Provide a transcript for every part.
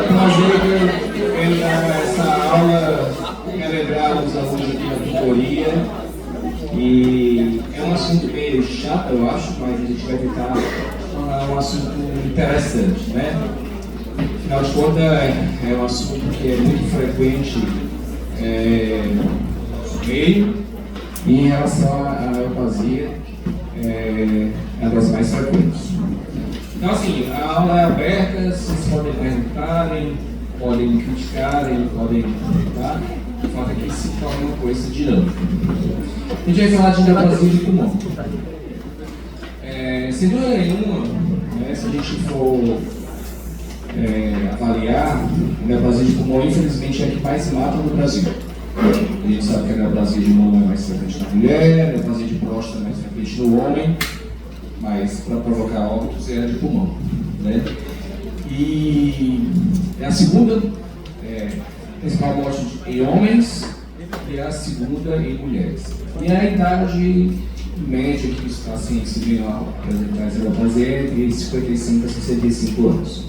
prazer em dar essa aula, relembrar os alunos aqui da tutoria. E é um assunto meio chato, eu acho, mas a gente vai tentar tornar um assunto interessante, né? Afinal de contas, é um assunto que é muito frequente no nosso meio, e em relação à neoplasia, é uma das mais frequentes. Então, assim, a aula é aberta, vocês podem perguntarem, podem criticarem, podem comentar, de forma que se torne uma coisa dinâmica. A gente vai falar de neoplasia de pulmão. Sem dúvida nenhuma, né, se a gente for avaliar, a neoplasia de pulmão, infelizmente, é a que mais mata no Brasil. A gente sabe que a neoplasia de mama é mais frequente na mulher, a neoplasia de próstata é mais frequente no homem, mas para provocar óbitos é a de pulmão, né? E é a segunda principal morte em homens e a segunda em mulheres. E a idade média que os pacientes vêm a apresentar essa neoplasia é entre 55 a 65 anos.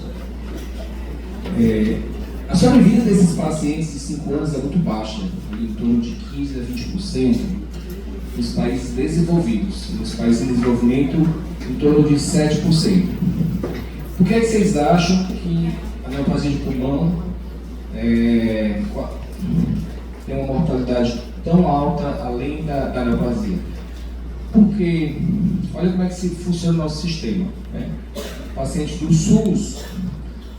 A sobrevida desses pacientes de 5 anos é muito baixa, em torno de 15 a 20% nos países desenvolvidos. Nos países em desenvolvimento, em torno de 7%. Por que vocês acham que a neoplasia de pulmão tem uma mortalidade tão alta além da neoplasia? Porque, olha como é que funciona o nosso sistema, né? O paciente do SUS,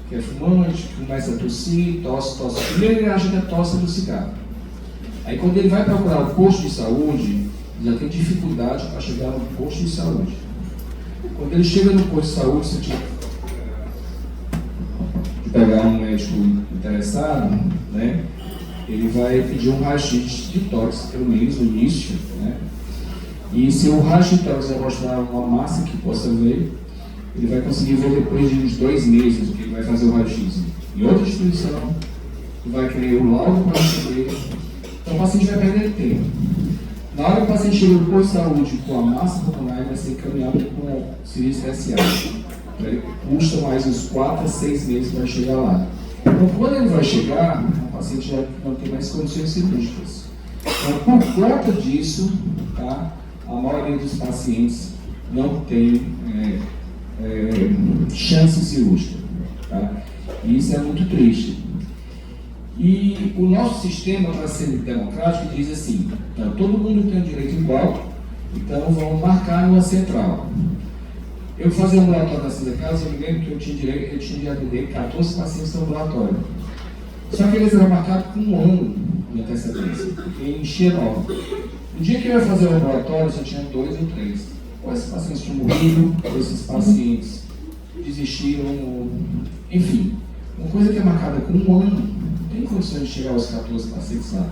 que é fumante, que começa a tossir, tosse. Primeiro ele acha que é tosse do cigarro. Aí quando ele vai procurar o posto de saúde, já tem dificuldade para chegar no posto de saúde. Quando ele chega no posto de saúde, você tinha de pegar um médico interessado, né? Ele vai pedir um raio-x de tórax, pelo menos no início, né? E se o raio-x de tórax vai mostrar uma massa que possa ver, ele vai conseguir ver depois de uns 2 meses o que ele vai fazer o raio-x. Em outra instituição, vai querer o laudo para receber. Então o paciente vai perder tempo. Na hora que o paciente chega no posto de saúde com a massa pulmonar, ele vai ser encaminhado com um serviço SA. Ele custa mais uns 4 a 6 meses para chegar lá. Então quando ele vai chegar, o paciente já não tem mais condições cirúrgicas. Então por conta disso, tá, a maioria dos pacientes não tem chance cirúrgica. Tá? E isso é muito triste. E o nosso sistema, para ser democrático, diz assim: então, todo mundo tem um direito igual, então vamos marcar numa central. Eu fazia um ambulatório na Santa Casa, eu me lembro que eu tinha de atender 14 pacientes no ambulatório. Só que eles eram marcados com 1 ano de antecedência, porque enchia 9. No dia que eu ia fazer o ambulatório, só tinha 2 ou 3. Ou esses pacientes tinham morrido, ou esses pacientes desistiram, enfim. Uma coisa que é marcada com 1 ano, não tem condições de chegar aos 14 pacientes lá.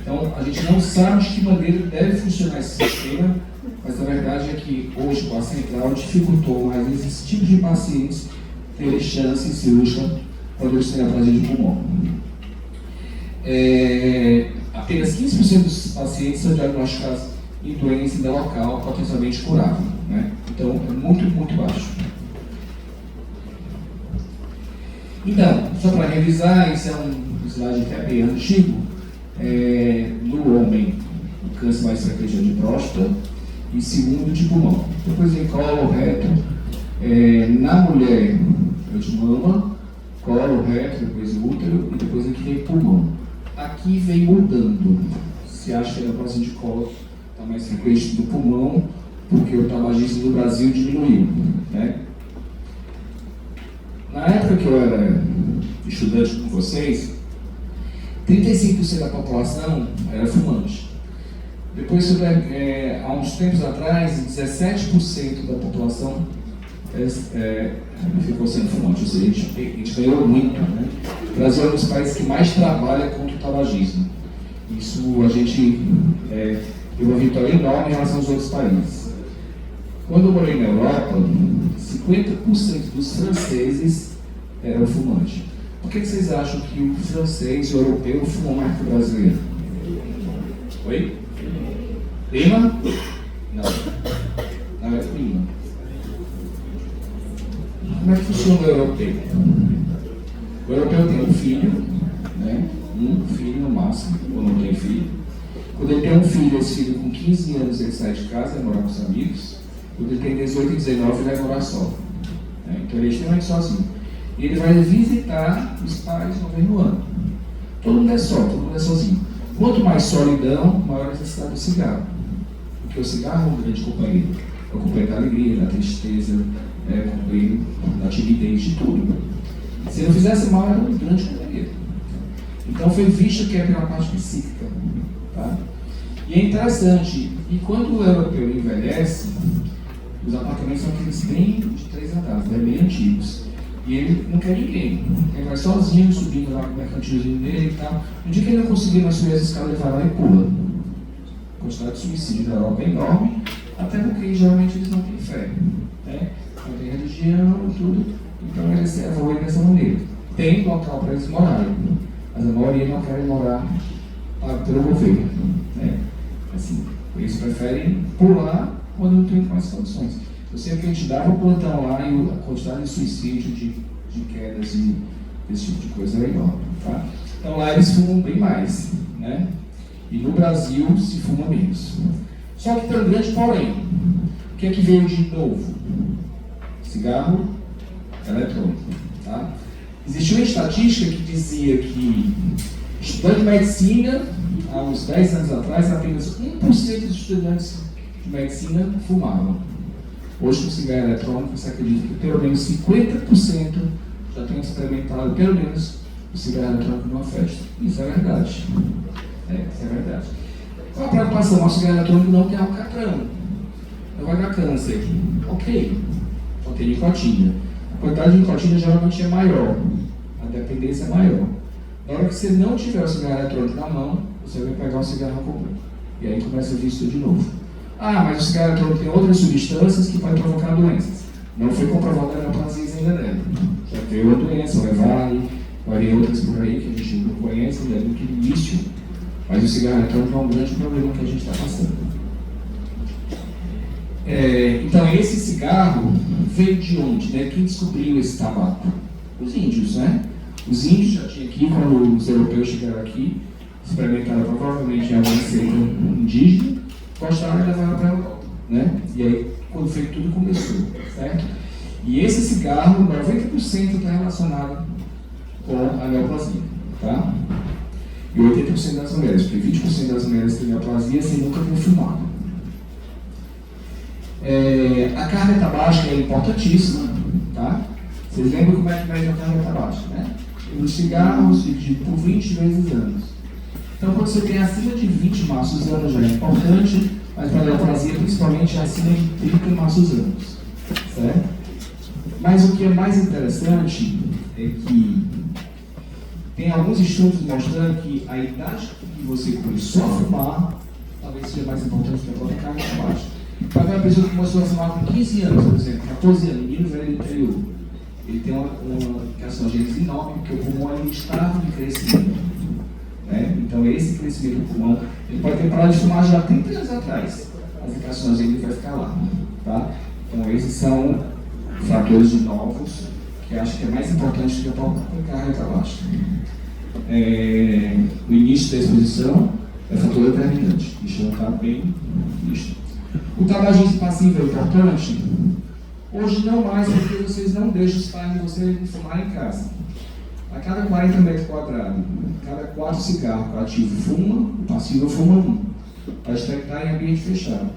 Então, a gente não sabe de que maneira deve funcionar esse sistema, mas a verdade é que hoje, com a central, dificultou mais esse tipo de pacientes terem chance cirúrgica quando eles têm neoplasia de pulmão. Apenas 15% dos pacientes são diagnosticados em doença ainda local, potencialmente curável, né? Então, é muito, muito baixo. Então, só para revisar, esse é um slide que é bem antigo. No homem, o câncer mais frequente é de próstata e segundo de pulmão. Depois vem colo, reto. Na mulher, é de mama, colo, reto, depois útero e depois aqui vem pulmão. Aqui vem mudando. Se acha que a neoplasia de colo está mais frequente do pulmão, porque o tabagismo no Brasil diminuiu, né? Na época que eu era estudante com vocês, 35% da população era fumante. Depois, há uns tempos atrás, 17% da população ficou sendo fumante. Ou seja, a gente ganhou muito, né? O Brasil é um dos países que mais trabalha contra o tabagismo. Isso a gente deu uma vitória enorme em relação aos outros países. Quando eu morei na Europa, 50% dos franceses eram fumantes. Por que vocês acham que o francês e o europeu fumam mais que o brasileiro? Oi? Clima? Não. Não é clima. Como é que funciona o europeu? O europeu tem um filho, né? Um filho no máximo, ou não tem filho. Quando ele tem um filho, esse filho com 15 anos ele sai de casa, vai morar com os amigos. Quando ele tem 18 e 19, ele vai morar só. Né? Então ele é extremamente sozinho. E ele vai visitar os pais uma vez no ano. Todo mundo é só, todo mundo é sozinho. Quanto mais solidão, maior a necessidade do cigarro. Porque o cigarro é um grande companheiro. É o companheiro da alegria, da tristeza, é o companheiro da timidez, de tudo. Se não fizesse mal, era um grande companheiro. Então foi visto que é pela parte psíquica. Tá? E é interessante, e quando o europeu envelhece, os apartamentos são aqueles bem de 3 andares, né, bem antigos. E ele não quer ninguém. Ele vai sozinho, subindo lá com o mercantilzinho dele e tal. No dia que ele não conseguir mais subir as escadas, ele vai lá e pula. A quantidade de suicídio da Europa é enorme, até porque geralmente eles não têm fé. Né? Não tem religião e tudo. Então eles evoluem dessa maneira. Tem local para eles morarem, mas a maioria não querem morar pelo governo. Né? Assim, eles preferem pular quando não tem mais condições. Eu sei que a gente dava o plantão lá e a quantidade de suicídio, de quedas e desse tipo de coisa é enorme. Tá? Então lá eles fumam bem mais. Né? E no Brasil se fuma menos. Só que tem um grande porém. O que é que veio de novo? Cigarro eletrônico. Tá? Existiu uma estatística que dizia que estudante de medicina, há uns 10 anos atrás, apenas 1% dos estudantes de medicina fumavam. Hoje, com cigarro eletrônico, você acredita que pelo menos 50% já tenham experimentado pelo menos o cigarro eletrônico numa festa. Isso é verdade. Isso é verdade. Qual a preocupação? O cigarro eletrônico não tem alcatrão. Não vai dar câncer. Ok. Só tem nicotina. A quantidade de nicotina geralmente é maior. A dependência é maior. Na hora que você não tiver o cigarro eletrônico na mão, você vai pegar o cigarro comum. E aí começa a vir isso de novo. Ah, mas o cigarro eletrônico tem outras substâncias que podem provocar doenças. Não foi comprovado a neoplasia ainda dela. Já veio a doença, o Levale, vai outras por aí que a gente não conhece, ainda é muito início. Mas o cigarro eletrônico é um grande problema que a gente está passando. Então, esse cigarro veio de onde? Né? Quem descobriu esse tabaco? Os índios, né? Os índios já tinham aqui, quando os europeus chegaram aqui, experimentaram provavelmente em alguma seita indígena, gostaram e levaram para a Europa, né? E aí, quando foi que tudo começou, certo? E esse cigarro, 90% está relacionado com a neoplasia, tá? E 80% das mulheres, porque 20% das mulheres têm neoplasia sem nunca ter fumado. A carga tabágica é importantíssima, tá? Vocês lembram como é que mede a carga tabágica, né? Os cigarros por 20 vezes anos. Então, quando você tem acima de 20 maços anos já é importante, mas para a neoplasia, principalmente acima de 30 maços anos, certo? Mas o que é mais interessante é que tem alguns estudos mostrando que a idade que você começou a fumar talvez seja mais importante que a própria carga tabágica. Para ver uma pessoa que começou a fumar com 15 anos, por exemplo, 14 anos, menino velho do interior, ele tem uma carcinogênese enorme, porque o pulmão é um estágio de crescimento. Né? Então, esse crescimento do pulmão, ele pode ter parado de fumar já 30 anos atrás, mas a carcinogênese vai ficar lá. Tá? Então, esses são fatores novos que eu acho que é mais importante do que a própria carga tabágica. O início da exposição é fator determinante. Isso já está bem visto. O tabagismo passivo é importante? Hoje não mais, porque vocês não deixam os pais de vocês fumar em casa. A cada 40 metros quadrados, cada 4 cigarros, o ativo fuma, o passivo fuma 1. Para estar em ambiente fechado.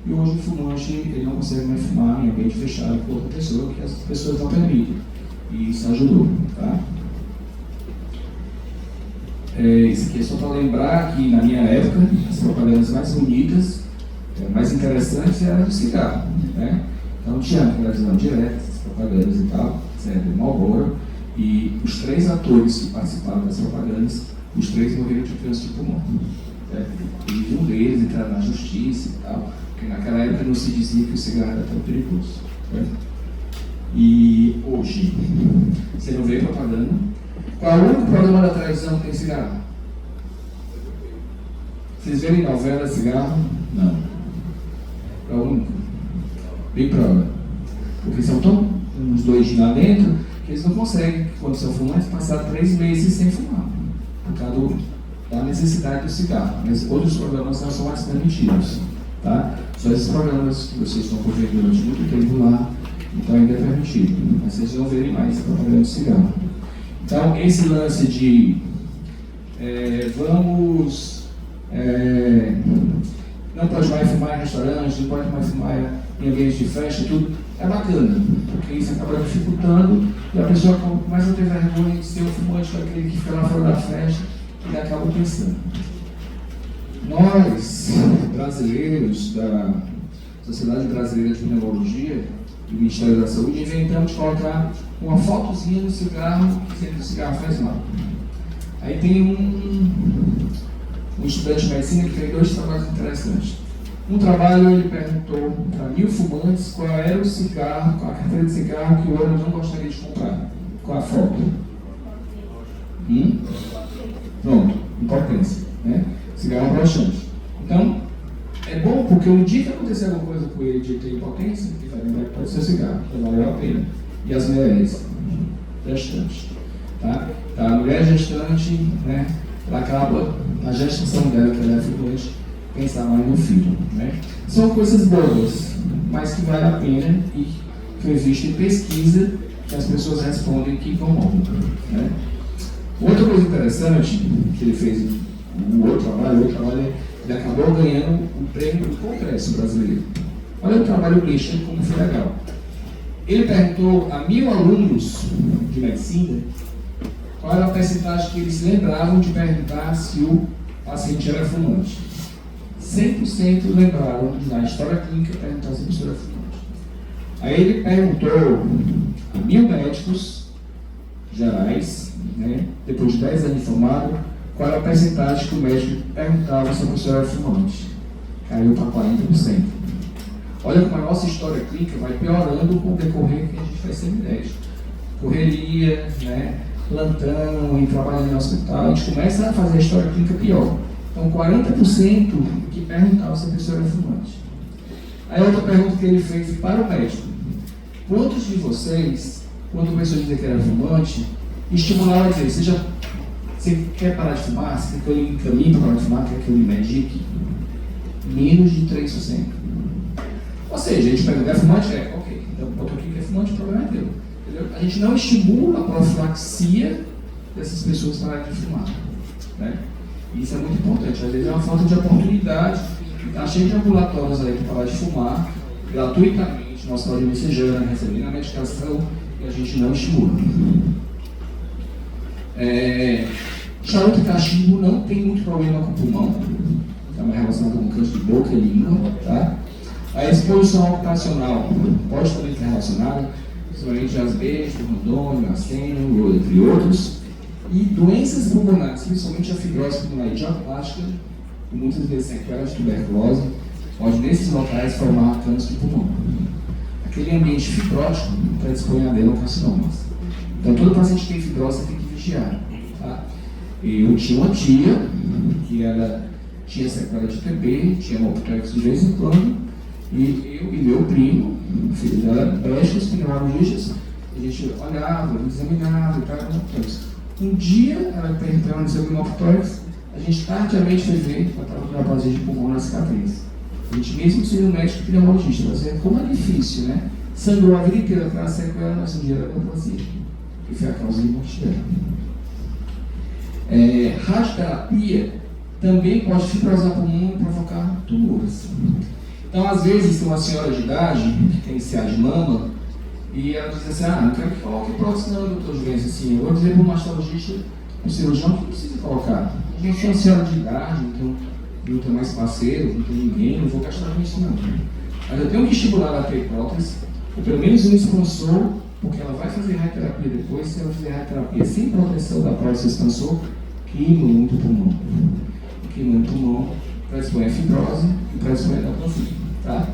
E hoje o fumante ele não consegue mais fumar em ambiente fechado com outra pessoa, que as pessoas não permitem. E isso ajudou. Tá? Isso aqui é só para lembrar que na minha época, as propagandas mais bonitas, mais interessantes eram do cigarro. Né? Então tinha a televisão direta, essas propagandas e tal, certo? Marlboro. E os 3 atores que participaram das propagandas, os 3 morreram de câncer de pulmão. E um deles entrar na justiça e tal, porque naquela época não se dizia que o cigarro era tão perigoso. Certo? E hoje, você não vê propaganda. Qual é o único programa da televisão que tem cigarro? Vocês verem novela cigarro? Não. Qual é o único? Big Brother. Porque são tão uns 2 dias lá dentro, que eles não conseguem, quando são fumantes, passar 3 meses sem fumar, por causa da necessidade do cigarro. Mas outros programas não são mais permitidos, tá? Só esses programas que vocês estão correndo durante muito tempo lá, então ainda é permitido. Mas vocês vão verem mais propaganda de cigarro. Então, esse lance de não pode mais fumar em restaurante, não pode mais fumar em ambiente de festa, tudo, é bacana, porque isso acaba dificultando e a pessoa começa a ter vergonha de ser um fumante daquele que fica lá fora da festa e acaba pensando. Nós, brasileiros da Sociedade Brasileira de Pneumologia e do Ministério da Saúde, inventamos de colocar uma fotozinha no cigarro, dizendo que o cigarro faz mal. Aí tem um estudante de medicina que fez 2 trabalhos interessantes. Um trabalho, ele perguntou para 1.000 fumantes qual era o cigarro, qual a carteira de cigarro que o homem não gostaria de comprar. Qual a foto? Pronto, importância, né? Cigarro broxante. Então, é bom porque no dia que acontecer alguma coisa com ele de ter impotência, ele vai lembrar que pode ser cigarro, então valeu a pena. E as mulheres gestantes, tá? A mulher gestante, né? Ela acaba, a gestação dela, que ela é fluente, pensar mais no filho, né? São coisas boas, mas que vale a pena e que existe pesquisa que as pessoas respondem que incomodam, né? Outra coisa interessante que ele fez, o outro trabalho, ele acabou ganhando o prêmio do Congresso Brasileiro. Olha o trabalho dele, como foi legal. Ele perguntou a 1.000 alunos de medicina qual era a percentagem que eles se lembravam de perguntar se o paciente era fumante. 100% lembraram de, na história clínica, perguntar se a pessoa era fumante. Aí ele perguntou a 1.000 médicos gerais, né, depois de 10 anos de formado, qual era a percentagem que o médico perguntava se a pessoa era fumante. Caiu para 40%. Olha como a nossa história clínica vai piorando com o decorrer que a gente vai ser médico. Correria, né, plantão e trabalhando no hospital, a gente começa a fazer a história clínica pior. Então, 40% que perguntavam se a pessoa era fumante. Aí outra pergunta que ele fez para o médico: quantos de vocês, quando a pessoa dizia que era fumante, estimulava a dizer, você quer parar de fumar? Você quer que eu lhe encaminhe para parar de fumar? Quer que eu lhe medique? Menos de 3%. Ou seja, a gente pergunta, é fumante? É, ok. Então, botou aqui que é fumante, o problema é teu. Entendeu? A gente não estimula a profilaxia dessas pessoas pararem de fumar, né? Isso é muito importante. Às vezes é uma falta de oportunidade. Está cheio de ambulatórios aí para parar de fumar, gratuitamente, nossa saúde mensagera, recebendo a medicação, e a gente não estimula. Charuto e cachimbo não tem muito problema com o pulmão, está mais relacionado com câncer de boca e língua, tá? A exposição ocupacional pode também estar relacionada, principalmente asbesto, rondônio, arsênio, entre outros. E doenças pulmonares, principalmente a fibrose pulmonar idiopática, e muitas vezes sequelas de tuberculose, pode nesses locais formar câncer de pulmão. Aquele ambiente fibrótico predispõe a adenocarcinomas. Então todo paciente que tem fibrose tem que vigiar, tá? Eu tinha uma tia que ela tinha sequela de TB, tinha hemoptex de vez em quando, e eu e meu primo, filho dela, médicos pneumologistas, a gente olhava, examinava e tal, um dia ela permaneceu com hemoptex, a gente tardiamente foi ver para procurar vazio de pulmão na cicatriz. A gente mesmo sendo médico pneumologista, mas como é difícil, né? Sangrou a vida inteira para a sequela, mas um dia ela não fazia, que foi a causa de morte dela. Radioterapia também pode fibrosar pulmão e provocar tumores. Então, às vezes, tem uma senhora de idade que tem CA de mama e ela diz assim, não quero que coloque prótese não, doutor Juvencio, assim, eu vou dizer para o mastologista, o cirurgião, que precisa colocar. A gente é uma senhora de idade, então não tem mais parceiro, não tem ninguém, não vou gastar com isso não. Mas eu tenho que estimular ela a ter prótese, ou pelo menos um expansor, porque ela vai fazer radioterapia depois. Se ela fizer radioterapia sem proteção da prótese expansor, queima muito o pulmão. Queima muito o pulmão, predispõe a fibrose e predispõe a neutrófilo, tá?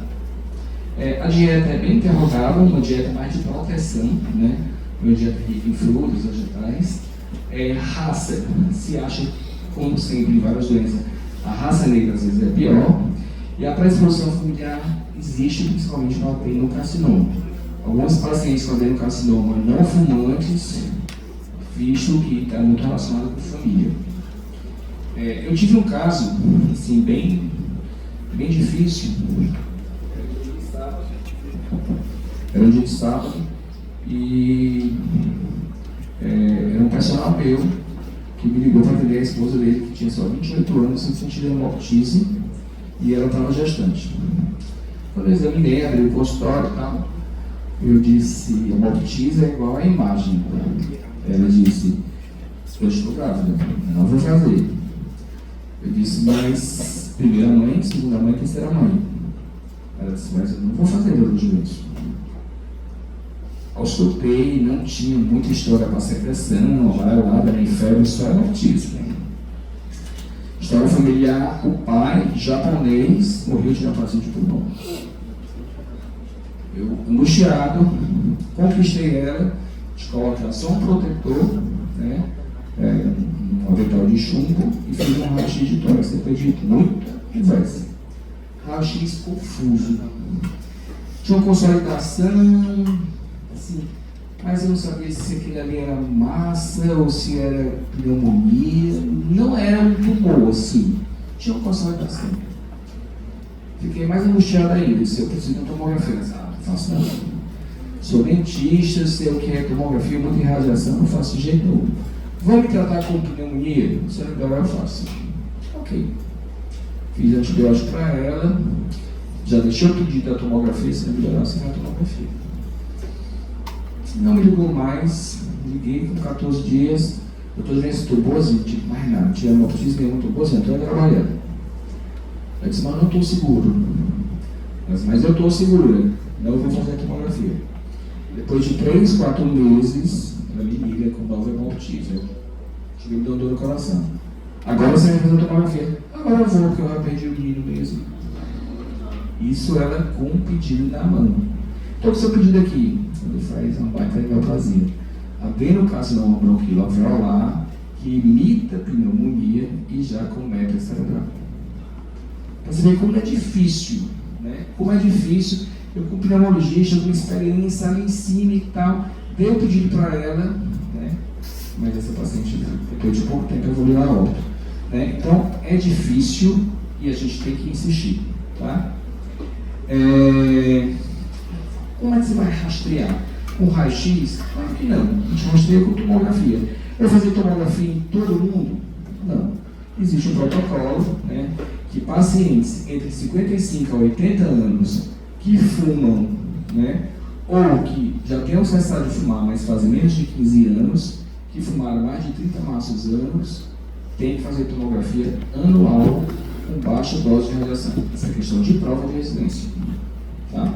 A dieta é bem interrogável, uma dieta mais de proteção, né? Uma dieta rica em frutas, vegetais. Raça, se acha, como sempre, em várias doenças, a raça negra às vezes é pior. E a predisposição familiar existe, principalmente para adenocarcinoma. Alguns pacientes com adenocarcinoma não fumantes, visto que está muito relacionado com a família. Eu tive um caso, assim, bem difícil. Era um dia de sábado e era um personal meu que me ligou para atender a esposa dele, que tinha só 28 anos, sentindo hemoptise, e ela estava gestante. Quando eu examinei, abri o consultório e tal, eu disse: hemoptise é igual a imagem. Ela disse: eu estou grávida, não vou fazer. Eu disse: mas primeira mãe, segunda mãe, terceira mãe. Ela disse: mas eu não vou fazer todos os meses. Auscultei, não tinha muita história para secreção, lá da inferno, só hemoptise. História familiar: o pai, japonês, morreu de neoplasia de pulmão. Eu, angustiado, conquistei ela, coloquei só um protetor, né, um avental de chumbo, e fiz um raio-x de tórax. Depois de muita conversa, raio-x confuso, tinha uma consolidação, assim, mas eu não sabia se aquilo ali era massa ou se era pneumonia. Não era um tumor, assim, tinha uma consolidação. Fiquei mais angustiado ainda. Disse: eu preciso de uma tomografia. Não faço nada. Sou dentista, sei o que é tomografia, muita irradiação, não faço de jeito nenhum. Vou me tratar com pneumonia? Se não melhorar, eu faço. Ok. Fiz antibiótico para ela, já deixei o pedido da tomografia, se não melhorar, sem a tomografia. Não me ligou mais, liguei com 14 dias. Doutor Jones, estou boazinho, não tive mais nada, não tinha hemoptise nenhuma, estou boazinho, estou trabalhando. Eu disse: mas não estou seguro. Mas eu estou segura, não vou fazer a tomografia. Depois de 3, 4 meses, ela me liga com nova hemoptise. Eu tive dor no coração. Agora você vai fazer a tomografia. Agora eu vou, porque eu já perdi o menino mesmo. Isso ela com um pedido na mão. Estou com o seu pedido aqui. Ele faz uma baita neoplasia. Adenocarcinoma bronquiloalveolar, que imita pneumonia e já com herpes cerebral. Para você ver como é difícil, né? Como é difícil. Eu, com pneumologista, com experiência ali em cima e tal, dei o pedido para ela, né? Mas essa paciente, depois de pouco tempo, evoluiu a óbito, né? Então, é difícil e a gente tem que insistir, tá? Como é que você vai rastrear? Com raio-x? Claro que não. A gente rastreia com tomografia. Eu vou fazer tomografia em todo mundo? Não. Existe um protocolo, né, que pacientes entre 55 a 80 anos que fumam, né, ou que já tenham cessado de fumar, mas fazem menos de 15 anos, que fumaram mais de 30 maços anos, tem que fazer tomografia anual com baixa dose de radiação. Essa é questão de prova de residência. Tá?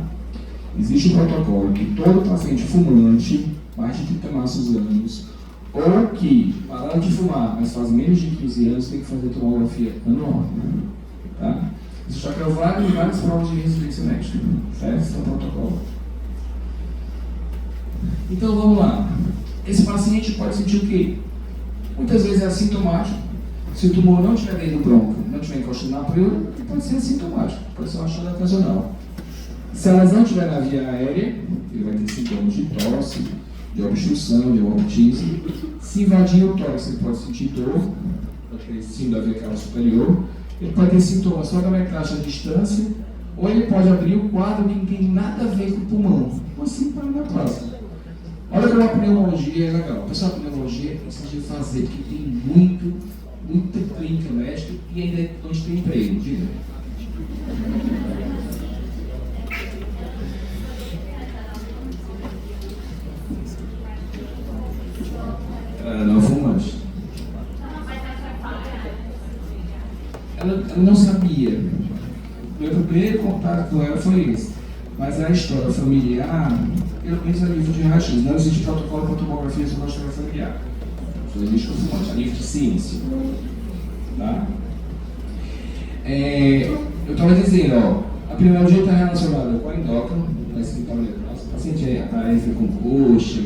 Existe um protocolo que todo paciente fumante, mais de 30 maços anos, ou que pararam de fumar, mas faz menos de 15 anos, tem que fazer tomografia anual. Tá? Isso já caiu várias provas de residência médica. Certo? Esse é o protocolo. Então vamos lá. Esse paciente pode sentir o quê? Muitas vezes é assintomático. Se o tumor não estiver dentro do bronco, não estiver encostando na pleura, pode ser assintomático, pode ser uma chora ocasional. Se a lesão estiver na via aérea, ele vai ter sintomas de tosse, de obstrução, de hemoptise. Se invadir o tórax, ele pode sentir dor, pode ter síndrome da veia cava superior. Ele pode ter sintomas só da metragem à distância, ou ele pode abrir o quadro que não tem nada a ver com o pulmão. Assim para na próxima. Olha como a pneumologia é legal. Pessoal, a pneumologia é preciso de fazer, porque tem muita clínica médica e ainda não tem emprego. Diga. Não fumante. Ela não sabia. Meu primeiro contato com ela foi esse. Mas a história familiar, pelo menos a nível de raio-x, não existe protocolo para tomografia sobre a história familiar. Só existe o fumante, a nível de ciência. Tá? Eu estava dizendo, ó, a pneumologia está relacionada com a endócrina, a paciente aparece com coxa,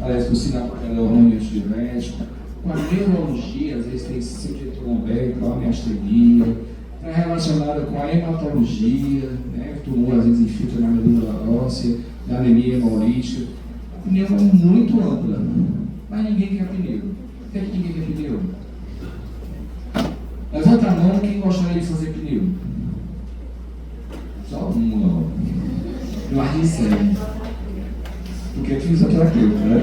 aparece com sinal para hormônio antidiurético. Com a neurologia, às vezes tem síndrome trombética, amiastenia, está relacionada com a hematologia, né? O tumor às vezes infiltra na medula óssea, da anemia hemolítica. A pneu é muito ampla, mas ninguém quer pneu. Por que ninguém quer pneu? Levanta a mão quem gostaria de fazer pneu. Só uma. Eu arrisquei. Porque é fisioterapeuta, né?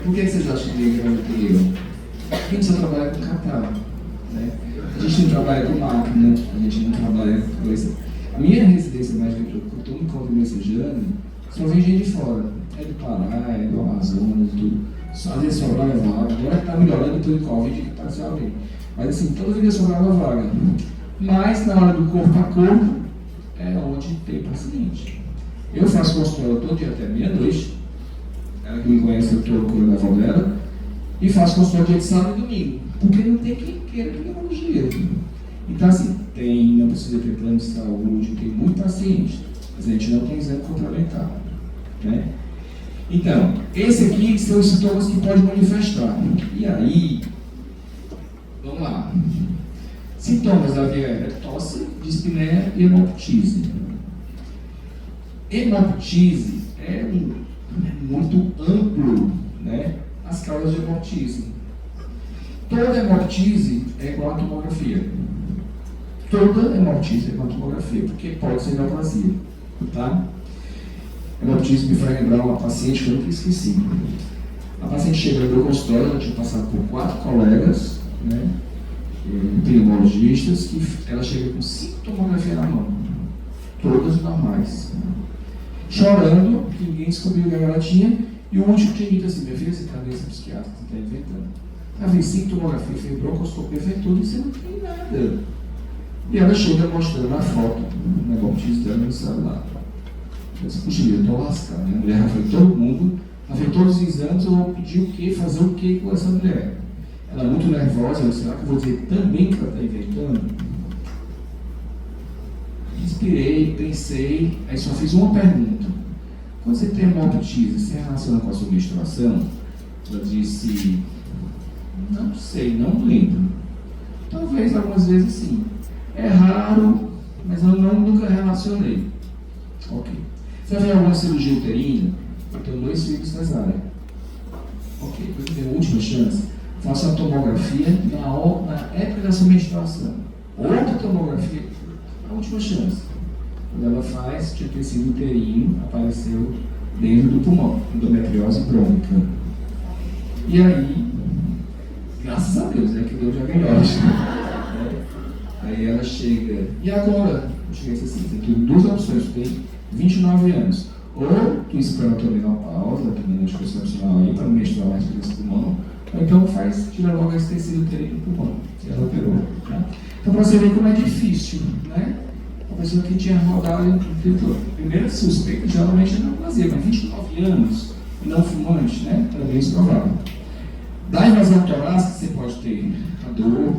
Por que vocês acham que ninguém quer fazer pneu? Porque a gente só trabalha com catarro, né? A gente não trabalha com máquina, a gente não trabalha com coisa. A minha residência médica, que eu me encontro messejando, só vem gente de fora. É do Pará, é do Amazonas, tudo. Às vezes sobrava vaga. Agora está melhorando pelo Covid que parcialmente. Mas assim, toda vida sobrava vaga. Mas na hora do corpo a corpo, é onde tem paciente. Eu faço consultório todo dia até meia-noite. Ela que me conhece, eu estou procurando a avó dela. E faço consultório dia de sábado e domingo. Porque não tem quem queira pneumologia. Então assim, não precisa ter plano de saúde, tem muito paciente. Mas a gente não tem exame complementar. Né? Então, esse aqui são os sintomas que podem manifestar. E aí, vamos lá. Sintomas da via aérea: tosse, dispneia e hemoptise. Hemoptise é muito amplo, né? As causas de hemoptise. Toda hemoptise é igual a tomografia. Toda hemoptise é igual a tomografia, porque pode ser neoplasia, tá? Hemoptise me faz lembrar uma paciente que eu nunca esqueci. A paciente chega no meu consultório, ela tinha passado por 4 colegas, né, pneumologistas, que ela chega com 5 tomografias na mão, todas normais, chorando, que ninguém descobriu o que ela tinha, e o último tinha dito assim: minha filha, você está nesse psiquiatra, você está inventando. Ela fez 5 tomografias, fez broncoscopia, fez tudo, e você não tem nada. E ela chega mostrando a foto da hemoptise dela no celular. Eu disse: puxa, eu estou lascado. Minha mulher já foi todo mundo, já fez todos os exames, eu vou pedir o quê, fazer o quê com essa mulher? Ela é muito nervosa, eu disse: será que eu vou dizer também que ela está inventando? Inspirei, pensei, aí só fiz uma pergunta: quando você tem hemoptise, você relaciona com a sua menstruação? Ela disse: não sei, não lembro. Talvez algumas vezes sim. É raro, mas eu nunca relacionei. Ok. Você vai ver alguma cirurgia uterina? Eu tenho 2 filhos cesárea. Ok, depois eu tenho a última chance. Faço a tomografia na época da sua menstruação. Outra tomografia, a última chance. Quando ela faz, tinha tecido uterino, apareceu dentro do pulmão, endometriose crônica. E aí, graças a Deus, que deu diagnóstico. Aí ela chega, e agora? Eu cheguei assim: você tem 2 opções, você tem 29 anos. Ou tu espera a tua menopausa, dependendo de anticoncepcional aí, para não menstruar mais por esse pulmão, ou então tira logo esse tecido uterino do pulmão. E ela operou. Tá? Então, para você ver como é difícil, né? A pessoa que tinha rodado, primeira suspeita, geralmente é neoplasia, mas 29 anos, e não fumante, né? Era bem provável. Da invasão torácica, você pode ter a dor,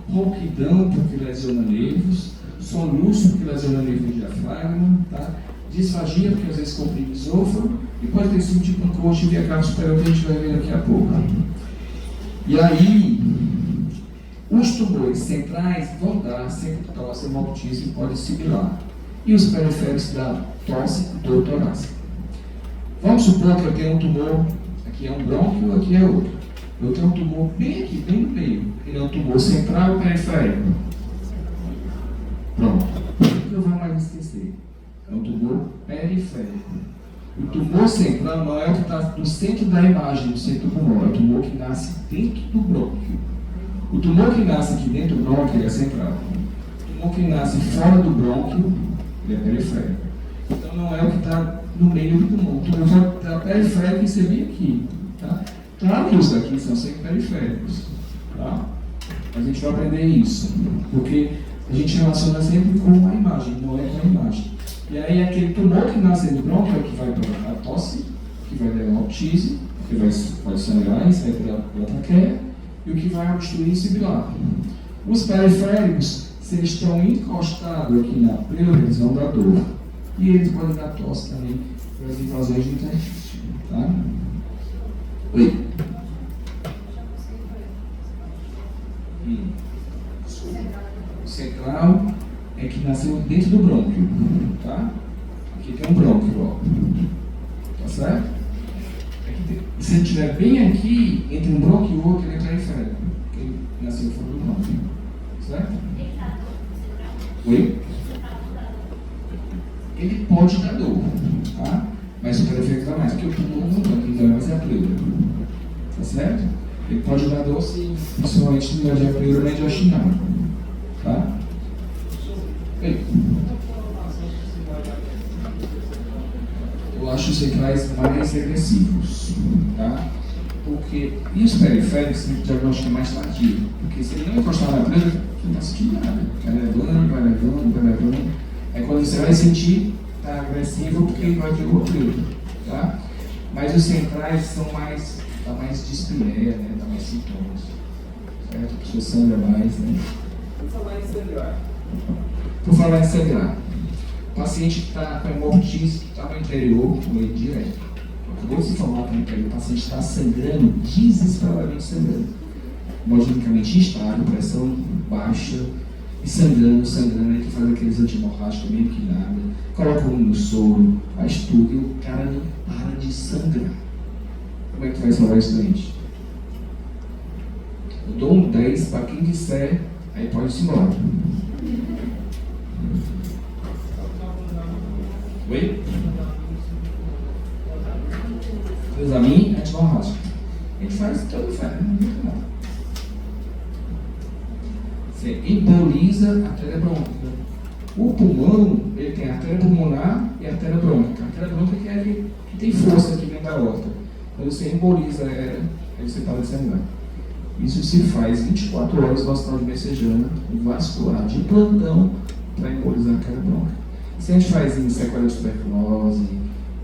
rouquidão, porque lesiona nervos, soluço, porque lesiona nervo do diafragma, tá? Disfagia, porque às vezes comprime o esôfago, e pode ter sido tipo um coxo via cavo superior, que a gente vai ver daqui a pouco. E aí, os tumores centrais vão dar sempre tosse, hemoptise, pode sibilar. E os periféricos dão tosse, dor torácica. Vamos supor que eu tenho um tumor, aqui é um brônquio, aqui é outro. Eu tenho um tumor bem aqui, bem no meio. Ele é um tumor central ou periférico? Pronto. O que eu vou mais esquecer? É um tumor periférico. O tumor central não é o que está no centro da imagem, no centro do pulmão. É o tumor que nasce dentro do brônquio. O tumor que nasce aqui dentro do brônquio, ele é central. O tumor que nasce fora do brônquio, ele é periférico. Então não é o que está no meio do pulmão. O tumor que está periférico, você vê aqui. Tá? Claro que os daqui são sempre periféricos, tá? A gente vai aprender isso, porque a gente relaciona sempre com a imagem, não é com a imagem. E aí aquele tumor que nasce no brônquio é o que vai para a tosse, que vai dar hemoptise, que pode sangrar e sair pela traqueia, e o que vai obstruir e sibilar. Os periféricos, se eles estão encostados aqui na pleura, eles vão dar dor. E eles podem dar tosse também pelas invasões do interstício, tá? Oi. O central é que nasceu dentro do brônquio, tá? Aqui se ele estiver bem aqui, entre um bronco e o outro, ele entra em férias. Porque ele nasceu fora do bronco. Certo? Oi? Ele pode dar dor, tá? Mas o prefeito dá mais, porque o pulmão não dá, quem dá mais é a pleura. Tá certo? Ele pode dar dor se, principalmente no dia pleura nem de chinelo. Tá? Oi? Eu acho os centrais mais agressivos, tá? Porque, e os periféricos tem que diagnóstico mais tardio, porque se ele não encostar na pleura, você não está sentindo nada. Vai levando. Aí quando você vai sentir, está agressivo porque invadiu o pleura, tá? Mas os centrais são mais, dá mais dispneia, né? Dá mais sintomas, certo? A pessoa sangra mais, né? Por falar em sangrar, o paciente que está com hemorragia, que está no interior, com ele direto. Acabou de se informar também que o paciente está sangrando, desesperadamente sangrando. Hemodinamicamente instável, pressão baixa, e sangrando, aí tu faz aqueles anti-hemorrágicos meio que nada, coloca um no soro, faz tudo, e o cara não para de sangrar. Como é que tu vai salvar esse doente? Eu dou um 10 para quem disser, aí pode se embora. Oi? Examine anti-hemorrágico. A gente faz todo fé, não tem nada. Você emboliza a artéria brônquica. O pulmão, ele tem a artéria pulmonar e a artéria brônquica. A artéria brônquica é a que tem força aqui dentro da aorta. Quando você emboliza ela, aí você para de sangrar. Isso se faz 24 horas no hospital de Messejana, vascular, de plantão, para embolizar a artéria brônquica. Isso a gente faz em sequela de tuberculose,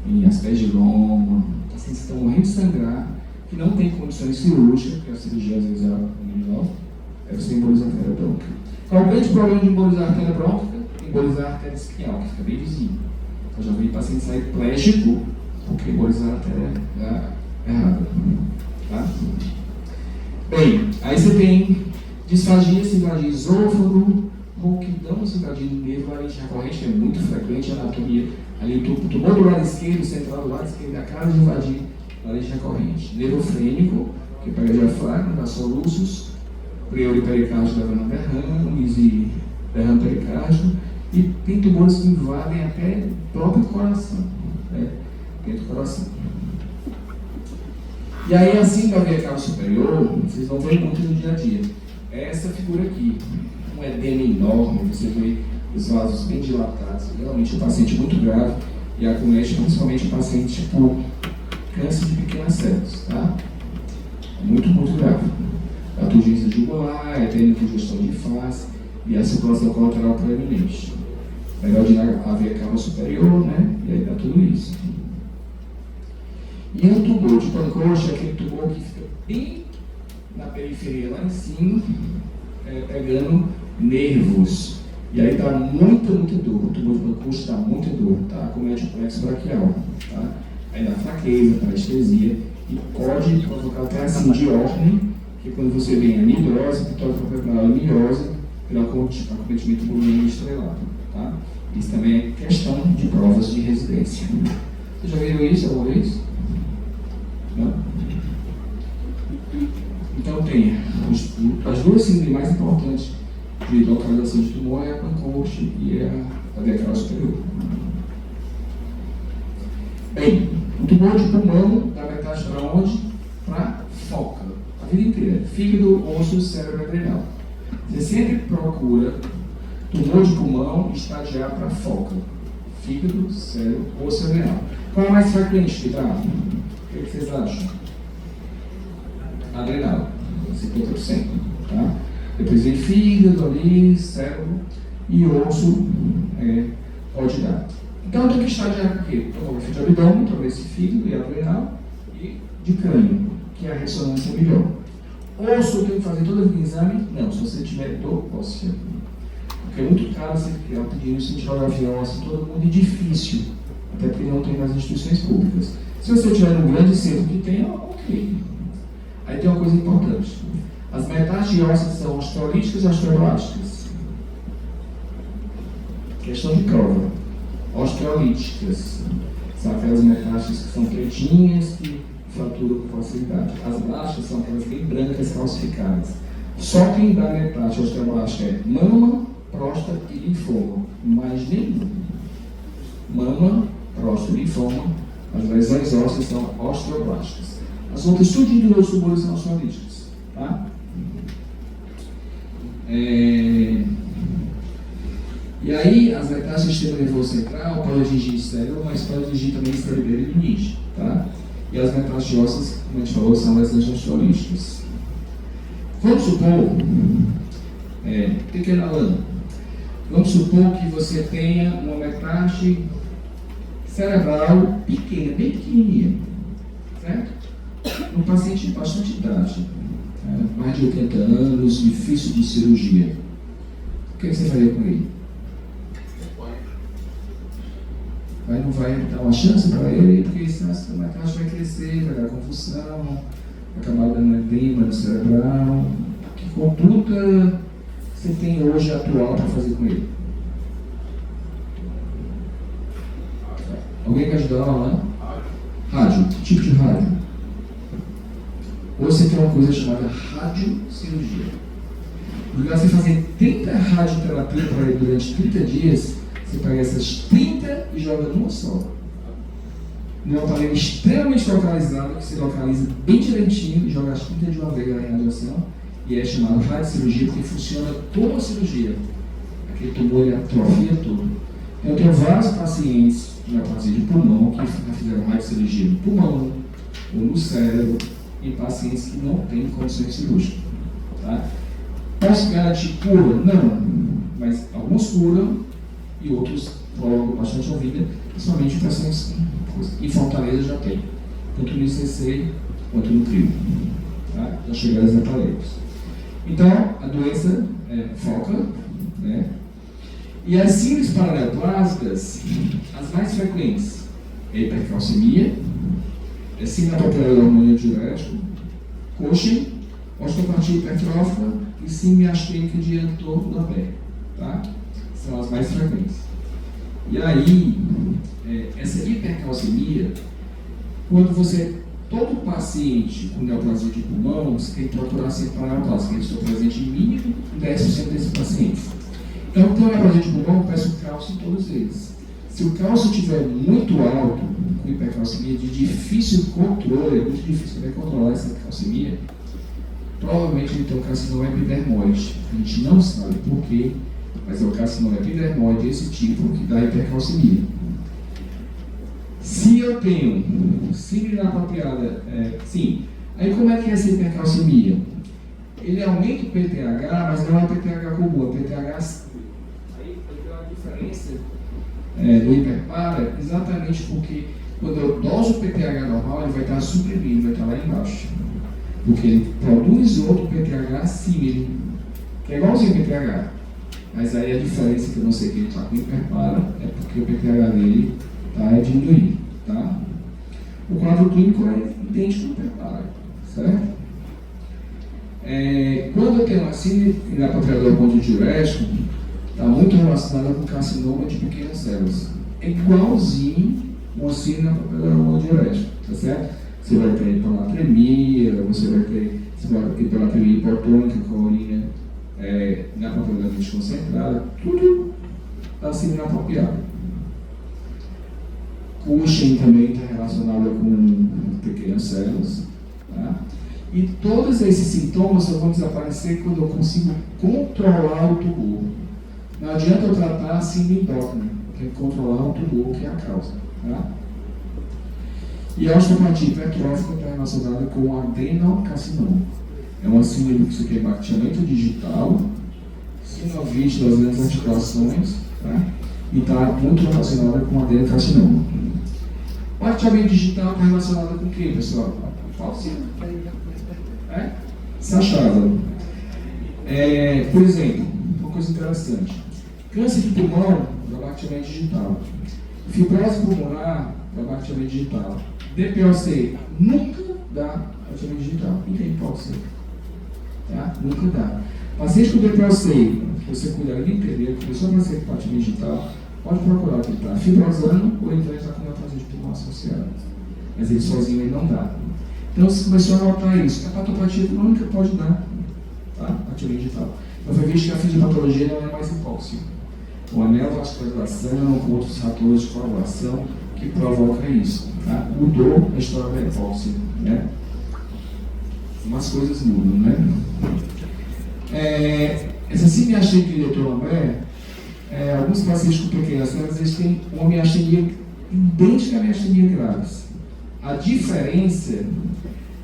em aspergiloma, pacientes que estão morrendo de sangrar, que não tem condições cirúrgicas, porque a cirurgia às vezes é menor. Aí você emboliza a artéria brônquica. Qual é o grande problema de embolizar a artéria brônquica? Embolizar a artéria isquial, que fica bem vizinho. Eu já vi paciente sair plégico porque embolizar a artéria errada. Tá? Bem, aí você tem disfagia, simpatia esôfago, ronquidão, simpatia do nervo, laringe recorrente, é muito frequente a anatomia. Ali o tumor do lado esquerdo, central do lado esquerdo da cara de invadir, laringe recorrente. Nervo frênico, que pega diafragma, dá soluços. Priori pericárdio levando a derrames e derrame pericárdio, e tem tumores que invadem até o próprio coração, né? Dentro do coração. E aí, assim, na veia cava superior, vocês vão ver muito no dia a dia. É essa figura aqui, um edema enorme, você vê os vasos bem dilatados, realmente um paciente muito grave, e acomete principalmente o paciente por câncer de pequenas células, tá? É muito, muito grave. A turgência jugular, a congestão de face e a circulação colateral preeminente. Melhor de a veia cava superior, né? E aí dá tudo isso. E o tumor de pancoxa é aquele tumor que fica bem na periferia, lá em cima, pegando nervos. E aí dá muita dor. O tumor de pancoxa dá muita dor, tá? Acomete o plexo braquial, tá? Aí dá fraqueza, parestesia e pode provocar até assim de ordem, que quando você vem a nidrose, a miose, pelo acometimento pulmonar estrelado, tá? Isso também é questão de provas de residência. Vocês já viram isso alguma vez? Não? Então tem as duas síndromes mais importantes de localização de tumor é a pancoxa e a veia cava superior. Bem, o tumor de pulmão dá metade para onde? Para foca. A vida inteira. Fígado, osso, cérebro adrenal. Você sempre procura tumor de pulmão estadiar para foca. Fígado, cérebro, osso adrenal. Qual é mais frequente que dá? O que vocês acham? Adrenal, 50%. Tá? Depois vem fígado ali, cérebro e osso pode dar. Então tem que estadiar o quê? Tomografia de abdômen, talvez esse fígado e adrenal, e de crânio, que é a ressonância melhor. Osso tem que fazer todo o exame? Não, se você tiver dor óssea. Porque é muito caro você pedir cintilografia óssea em todo mundo e difícil, até porque não tem nas instituições públicas. Se você tiver num grande centro que tem, ok. Aí tem uma coisa importante. As metástases ósseas são osteolíticas e osteoblásticas. Questão de prova. Osteolíticas são aquelas metástases que são pretinhas, que fratura com facilidade. As blásticas são aquelas bem brancas, calcificadas. Só quem dá metástase osteoblástica é mama, próstata e linfoma. Mais nenhum. Mama, próstata e linfoma, as lesões ósseas são osteoblásticas. As outras, tudo de outros tumores são osteolíticas. Tá? E aí, as metástases do sistema nervoso central podem atingir exterior, mas podem atingir também esteroideira e limite. Tá? E as metástases ósseas, como a gente falou, são lesões osteolíticas. Vamos supor, pequena lã, vamos supor que você tenha uma metástase cerebral pequena, bem pequenininha, certo? Um paciente de bastante idade, mais de 80 anos, difícil de cirurgia. O que você faria com ele? Não vai dar uma chance para ele, porque senão essa metástase vai crescer, vai dar confusão, vai acabar dando edema no cerebral. Que conduta você tem hoje atual para fazer com ele? Alguém quer ajudar lá? Rádio. Que tipo de rádio? Ou você tem uma coisa chamada radiocirurgia. No lugar de você fazer 30 radioterapia para ele durante 30 dias, você pega essas 30 e joga numa só. Num aparelho extremamente localizado, que se localiza bem direitinho e joga as 30 de uma vez na radiação, e é chamado radiocirurgia porque funciona como a cirurgia. Aquele tumor ele atrofia tudo. Eu tenho vários pacientes de neoplasia de pulmão que já fizeram radiocirurgia no pulmão ou no cérebro, em pacientes que não têm condições cirúrgicas. Tá? Posso garantir cura? Não. Mas alguns curam e outros prolongam bastante a vida, principalmente em pacientes em Fortaleza já tem, tanto no ICC quanto no CRIO. Tá? Já chegaram os aparelhos. Então, a doença foca, né? E as síndromes paraneoplásicas, as mais frequentes, é hipercalcemia, síndrome papilar do hormônio diurético, Cushing, osteopatia hipertrófica e síndrome astênica de entorno da perna. Tá? São as mais frequentes. E aí, essa hipercalcemia, quando todo paciente com neoplasia de pulmão, você tem que procurar sempre para neoplasia, eles estão presentes em mínimo 10% desses pacientes. Então, tem neoplasia de pulmão, eu peço cálcio em todos eles. Se o cálcio estiver muito alto, com hipercalcemia, de difícil controle, é muito difícil também controlar essa calcemia, provavelmente ele tem um carcinoma epidermoide. A gente não sabe por quê, mas é o carcinoma epidermoide desse tipo que dá hipercalcemia. Se eu tenho síndrome inapropriada, sim. Aí como é que é essa hipercalcemia? Ele aumenta o PTH, mas não é PTH comum, é PTH acima. Aí tem uma diferença do hiperpara, exatamente porque quando eu doso o PTH normal, ele vai estar suprimido, vai estar lá embaixo. Porque ele produz outro PTH acima, que é igualzinho ao PTH. Mas aí a diferença que eu não sei que ele está com hiperpara é porque o PTH dele está diminuindo. Tá? O quadro clínico é idêntico ao hiperpara, certo? Quando eu tenho uma síndrome inapropriada do hormônio diurético, está muito relacionada com carcinoma de pequenas células. É igualzinho uma síndrome inapropriada do hormônio diurético, tá certo? Você vai ter hiponatremia, você vai ter hiponatremia hipotônica com a urina inapropriadamente concentrada, tudo está sendo inapropriado. Cushing também está relacionado com pequenas células. Tá? E todos esses sintomas só vão desaparecer quando eu consigo controlar o tumor. Não adianta eu tratar a síndrome endócrina, tem que controlar o tumor, que é a causa. Tá? E a osteopatia hipertrófica está relacionada com o adenocarcinoma. É uma síndrome que você tem baixamento digital, sinovite das grandes articulações, tá? E está muito relacionada com o adenocarcinoma. O baixamento digital está relacionado com o que, pessoal? Sachada. Por exemplo, uma coisa interessante. Câncer de pulmão, baixamento digital. Fibrose pulmonar, baixamento digital. DPOC, nunca dá baixamento digital. Ninguém pode ser. Tá? Nunca dá. Paciente com DPOC, você cuida a vida inteira, começou a ser baixamento digital, pode procurar que ele está fibrosando ou então ele está com uma neoplasia de pulmão associada. Mas ele sozinho ele não dá. Então você começou a notar isso. A hepatopatia crônica pode dar, tá? A teoria digital. Então foi visto que a fisiopatologia não é mais hipóxia. Uma neovascularização, com outros fatores de coagulação que provoca isso. Tá? Mudou a história da hipóxia, né? Umas coisas mudam, né? Essa semiastenia de Letor-Lambert, alguns pacientes com pequenas células, eles têm uma miastenia idêntica à miastenia graves. A diferença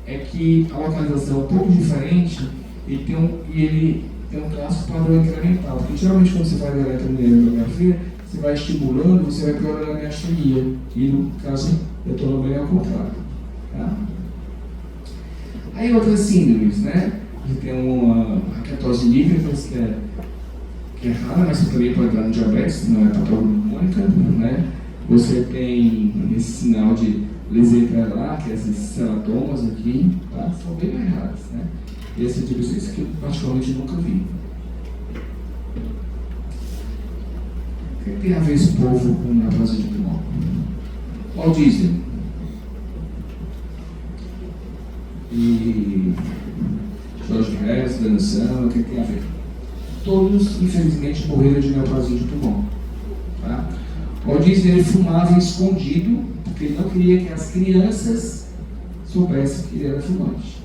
é que a localização é um pouco diferente e ele tem um clássico padrão incremental. Porque geralmente quando você faz a eletromiografia, você vai estimulando, você vai piorando a miastenia. E no caso do Letor-Lambert é ao contrário. Tá? Aí outras síndromes, né? Você tem uma ketose nígricas, que é rara, mas você também pode dar no diabetes, não é patognomônica, né? Você tem esse sinal de lesetelar, que é esses celatomas aqui, tá? São bem mais raros, né? Esse tipo de coisa que eu particularmente nunca vi. O que tem a ver esse povo com neoplasia de pulmão? Walt Disney. E Jorge Harris, Dana Summer, o que tem a ver? Todos, infelizmente, morreram de neoplasia de pulmão. Tá? Walt Disney ele fumava escondido, porque ele não queria que as crianças soubessem que ele era fumante.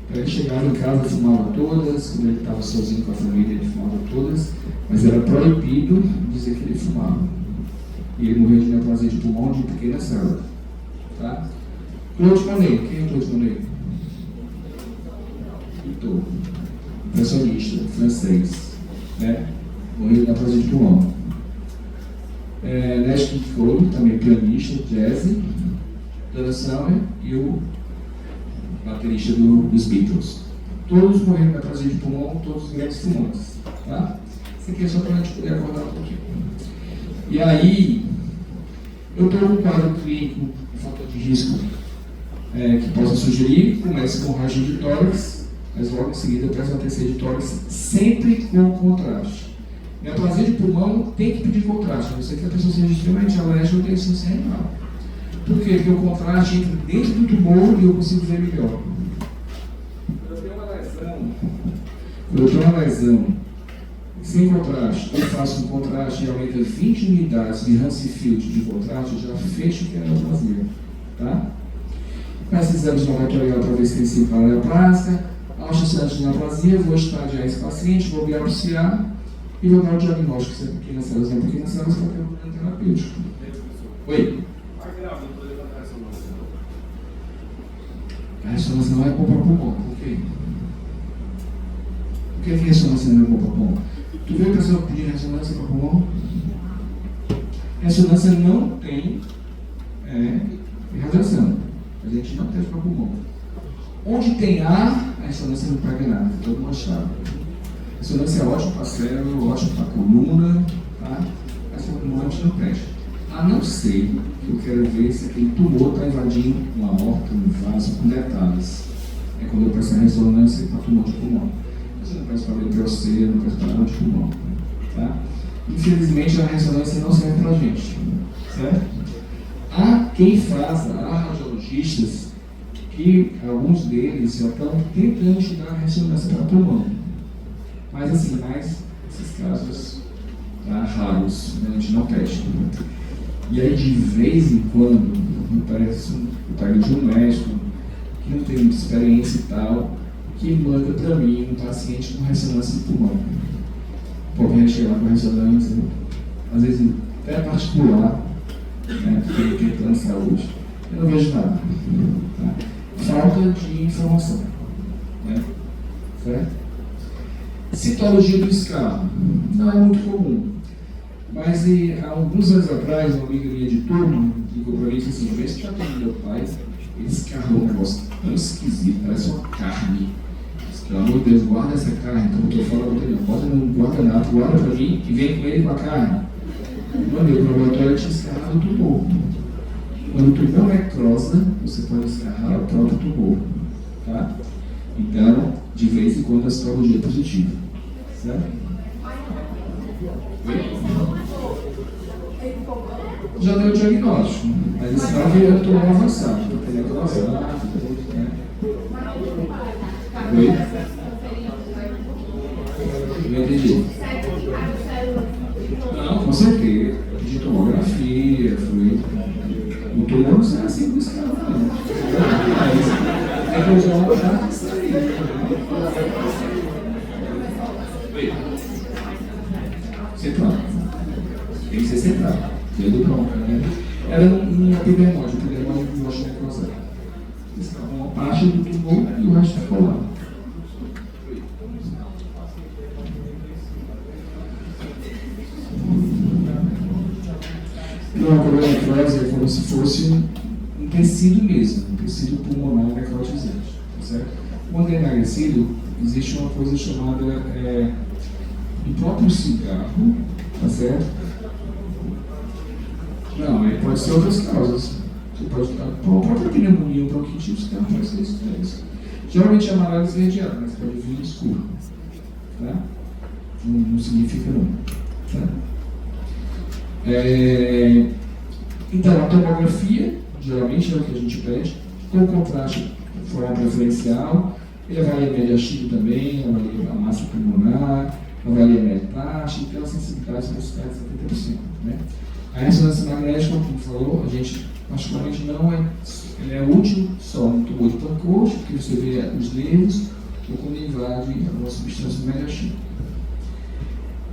Então, ele chegava em casa, fumava todas, quando ele estava sozinho com a família, ele fumava todas, mas era proibido dizer que ele fumava. E ele morreu de neoplasia de pulmão de pequena célula. Tá? Claude Monet, quem é Claude Monet? Pintor, impressionista, francês, né? Morreu de neoplasia de pulmão. Nash King Cole, também pianista, jazz, Dana Summer e o baterista dos Beatles. Todos morreram de neoplasia de pulmão, todos grandes fumantes. Tá? Isso aqui é só para a gente poder acordar um pouquinho. E aí, eu estou num quadro clínico, um fator de risco que possa sugerir, começa com ragem de tórax, mas logo em seguida presta uma TC de tórax, sempre com contraste. Neoplasia de pulmão tem que pedir contraste, a não ser que a pessoa seja extremamente alérgica ou tenha insuficiência renal. Por quê? Porque o contraste entra dentro do tumor e eu consigo ver melhor. Quando eu tenho uma lesão sem contraste, eu faço um contraste e aumenta 20 unidades de Hansen-Field de contraste, eu já fecho que é neoplasia. Tá? Faço exames de laboratorial para ver se tem síndrome neoplásica. Aos chances de neoplasia, vou estadiar esse paciente, vou biopsiar e vou dar o diagnóstico se é pequena células ou não pequena células para ter um plano terapêutico. Oi? A ressonância não é bom para pulmão, por quê? Por que a ressonância não é bom para pulmão? Tu viu a pessoa pedir ressonância para pulmão? Ressonância não tem irradiação. A gente não testa para pulmão. Onde tem ar, a ressonância não pega nada, todo mundo achava. A ressonância é ótima para cérebro, ótima para coluna, tá? Mas para pulmão a gente não testa. A não ser que eu quero ver se aquele tumor está invadindo uma aorta, um vaso, com detalhes. É quando eu peço a ressonância para tumor de pulmão. Você não peço para leproceia, não peço para tumor de pulmão. Tá? Infelizmente a ressonância não serve para a gente. Certo? Há quem faça, há radiologistas que alguns deles já estão tentando estudar a ressonância para pulmão. Mas assim, esses casos raros, né, a gente não testa. E aí de vez em quando, parece o pai de um médico que não tem muita experiência e tal, que manda para mim um paciente com ressonância de pulmão. Pô, vem chegar com ressonância, às vezes até particular, né, porque tem plano de saúde, eu não vejo nada. Tá? Falta de informação. Né? Certo? Citologia do escarro não é muito comum, mas há alguns anos atrás, uma amiga minha de turma ligou para mim e disse assim: vê se já tem meu pai, ele escarrou um negócio tão esquisito, parece uma carne. Pelo amor de Deus, guarda essa carne. Então eu estou falando para ele: bota no guardanapo, guarda para mim e vem com ele com a carne. Mandei para o laboratório e tinha escarrado o tumor. Quando o tumor necrosa, você pode escarrar o próprio tumor. Tá? Então, de vez em quando a citologia é positiva. Certo? Já deu o diagnóstico, mas esse estava virando tumor avançado. Né? Oi? Não entendi. Não, com certeza. De tomografia, foi. O tumor não sai assim com esse cara, não. É que eu já não dá sair. Central. Tem que ser central. Dentro do tronco, né? Era um epidermóide, o epidermóide que eu acho que é cruzado. Uma parte do tumor e o resto ficou lá. Não, a coroanefrose é como se fosse um tecido mesmo, um tecido pulmonar necrotizante, tá certo? Quando é emagrecido, existe uma coisa chamada do próprio cigarro, tá certo? Não, aí pode ser outras causas. Você pode estar com a própria pneumonia ou bronquite, o cigarro pode ser isso. Geralmente é amarelo esverdeado, mas pode vir escuro, tá? Não significa não, tá? Então, a tomografia, geralmente é o que a gente pede, com contraste de forma preferencial, ele avalia a média X também, avalia a massa pulmonar, avalia a metástase e tem uma sensibilidade especificada de 70%. Né? A ressonância magnética, como falou, a gente particularmente não é, ele é útil só no tumor de pancoche, porque você vê os nervos, ou quando invade alguma substância do média X.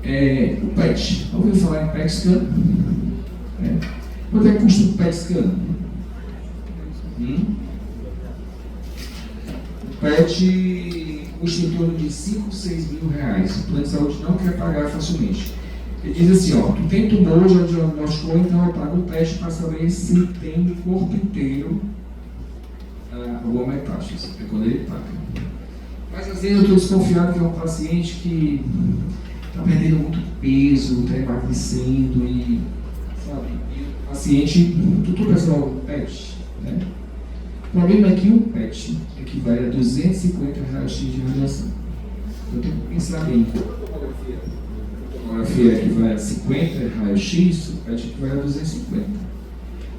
O PET. Ouviu falar em PET scan? Quanto é que custa o PET scan? O PET custa em torno de 5, 6 mil reais. O plano de saúde não quer pagar facilmente. Ele diz assim, ó, tu tem tumor, já diagnosticou, então eu pago o PET para saber se tem no corpo inteiro alguma metástase. É quando ele paga. Mas às vezes eu estou desconfiado que é um paciente que está perdendo muito peso, está emagrecendo e, sabe, e o paciente, tudo pessoal, PET, né? O problema é que um PET equivale a 250 reais de radiação. Eu tenho que pensar bem. A tomografia equivale a 50 raios-x, o PET equivale a 250.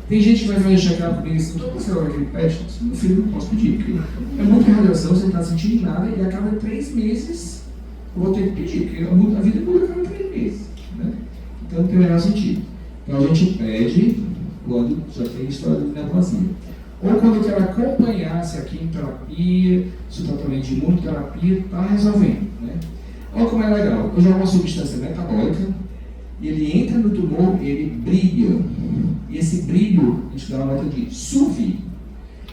Tem gente que vai fazer check-up comigo assim, toda essa hora aquele PET, meu filho, não posso pedir, porque é muita radiação, você não está sentindo nada e a cada 3 meses eu vou ter que pedir, porque a vida muda a cada 3 meses. Né? Então não tem o menor sentido. Então a gente pede quando já tem história de neoplasia. Ou quando eu quero acompanhar se a quimioterapia, se o tratamento de imunoterapia está resolvendo. Né? Olha como é legal. Eu jogo uma substância metabólica, e ele entra no tumor e ele brilha. E esse brilho, a gente dá uma nota de SUV.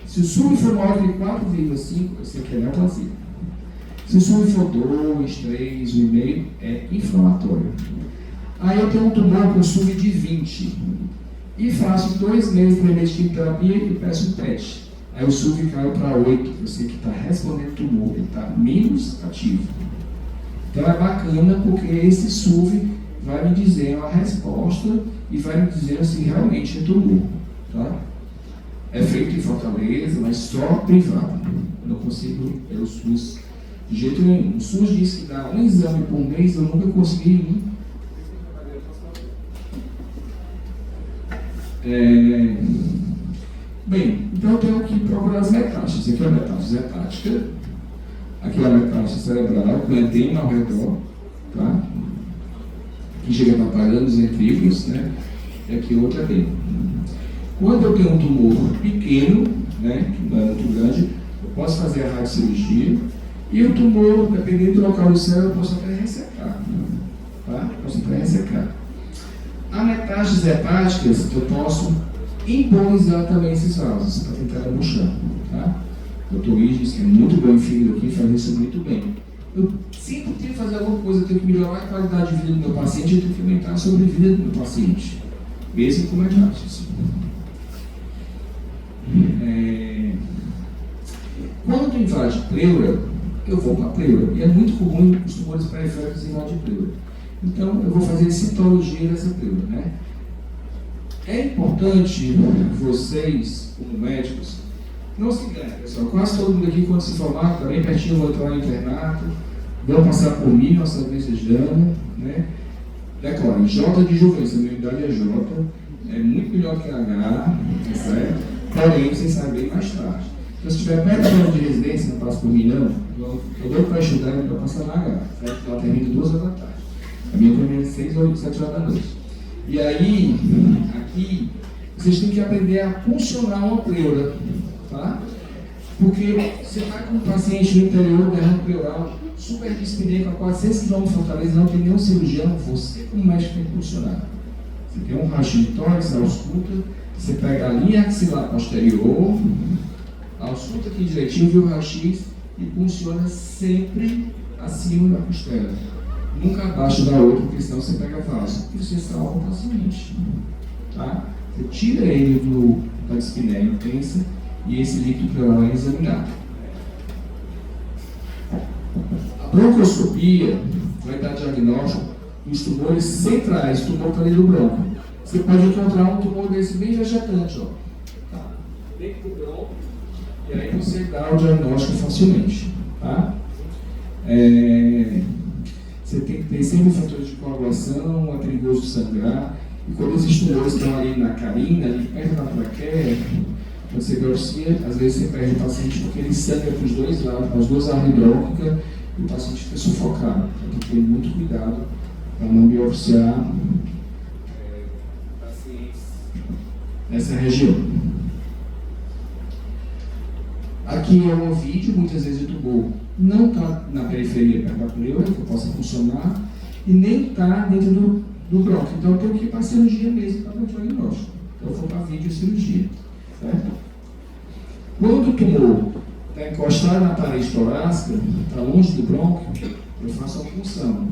Se o SUV for maior que 4,5, eu sei que é neoplasia. Se o SUV for 2, 3, 1,5, é inflamatório. Aí eu tenho um tumor com SUV de 20. E faço 2 meses de remédio de quimioterapia e peço um PET. Aí o SUV caiu para 8. Eu sei que está respondendo o tumor, ele está menos ativo. Então é bacana porque esse SUV vai me dizer a resposta e vai me dizer se realmente é tumor. Tá? É feito em Fortaleza, mas só privado. Não consigo ter o SUS de jeito nenhum. O SUS diz que dá um exame por mês, eu nunca consegui ir. Bem, então eu tenho que procurar as metástases. Aqui é a metástase hepática, aqui é a metástase cerebral, com edema ao redor, tá? Que chega a atrapalhando os ventrículos, né? E aqui outra edema. Quando eu tenho um tumor pequeno, né, que não é muito grande, eu posso fazer a radiocirurgia e o tumor, dependendo do local do cérebro, eu posso até ressecar. Tá? Posso até ressecar. A metástases hepáticas, eu posso embolizar também esses vasos para tentar murchar. Tá? O Dr. Luiz diz que é muito bom em fígado aqui, faz isso muito bem. Eu sempre tenho que fazer alguma coisa, eu tenho que melhorar a qualidade de vida do meu paciente, eu tenho que aumentar a sobrevida do meu paciente, mesmo com metástases. Quando invade pleura, eu vou para a pleura. E é muito comum os tumores periféricos invadem pleura. Então, eu vou fazer citologia dessa pleura. Né? É importante vocês, como médicos, não se enganem, pessoal. Quase todo mundo aqui, quando se formar, está bem pertinho, vou entrar no internato, vão passar por mim, nossa doença de dano. Né? Decora, J de Juventus, a minha idade é J, é muito melhor que H, certo? Porém, vocês sabem bem mais tarde. Então, se estiver perto do plano de residência, não passa por mim, não. Eu dou para estudar e para passar na H. Certo? Ela termina 2 horas da tarde. A minha termina 6 ou 7 horas da noite. E aí, aqui, vocês têm que aprender a funcionar uma pleura. Tá? Porque você está com um paciente no interior, derrame pleural, super dispneico, a 400 km de Fortaleza, não tem nenhum cirurgião, você como médico tem que funcionar. Você tem um racho de tórax, ausculta, você pega a linha axilar posterior, ausculta aqui direitinho, viu o raio-x e funciona sempre acima da costela. Nunca abaixo da outra, porque senão você pega vaso. E você salva o paciente. Tá? Você tira ele da dispneia intensa e esse líquido pleural é examinado. A broncoscopia vai dar diagnóstico dos tumores centrais, tumor está ali do bronco. Você pode encontrar um tumor desse bem vegetante, ó. Tá? Dentro do bronco, e aí você dá o diagnóstico facilmente. Tá? Você tem que ter sempre fatores de coagulação, é perigoso sangrar, e quando esses tumores estão ali na carina, ali perto da traqueia, quando você biopsia, às vezes você perde o paciente porque ele sangra para os dois lados, para as duas árvores brôncicas, e o paciente fica sufocado. Então tem que ter muito cuidado para não biopsiar pacientes nessa região. Aqui é um vídeo, muitas vezes o tumor não está na periferia perto da pleura, que possa funcionar, e nem está dentro do bronco. Então eu tenho que ir para a cirurgia mesmo para ver o diagnóstico. Então eu vou para vídeo cirurgia. Certo? Quando o tumor está encostado na parede torácica, está longe do brônquio, eu faço a punção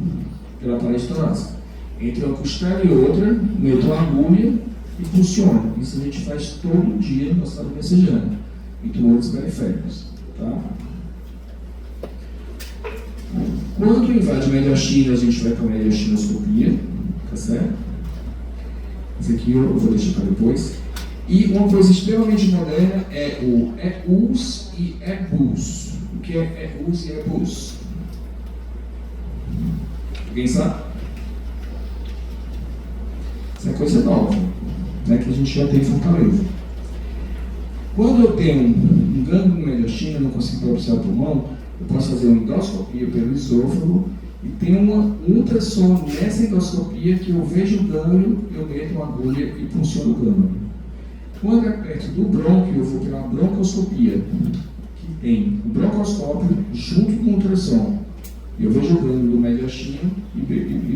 pela parede torácica. Entre uma costela e outra, meto uma agulha e funciona. Isso a gente faz todo dia no hospital messejano, em tumores periféricos. Tá? Quando invade mediastina, a gente vai para a mediastinoscopia, tá certo? Esse aqui eu vou deixar para depois. E uma coisa extremamente moderna é o EUS e EBUS. O que é EUS e EBUS? Alguém sabe? Isso é coisa nova, né, que a gente já tem em Fortaleza. Quando eu tenho um gânglio no mediastino, não consigo biopsiar o pulmão, eu posso fazer uma endoscopia pelo esôfago e tem uma ultrassom nessa endoscopia que eu vejo o gânglio, eu meto uma agulha e funciona o gânglio. Quando é perto do brônquio, eu vou pela broncoscopia, que tem o broncoscópio junto com o ultrassom. Eu vejo o gânglio do mediastino e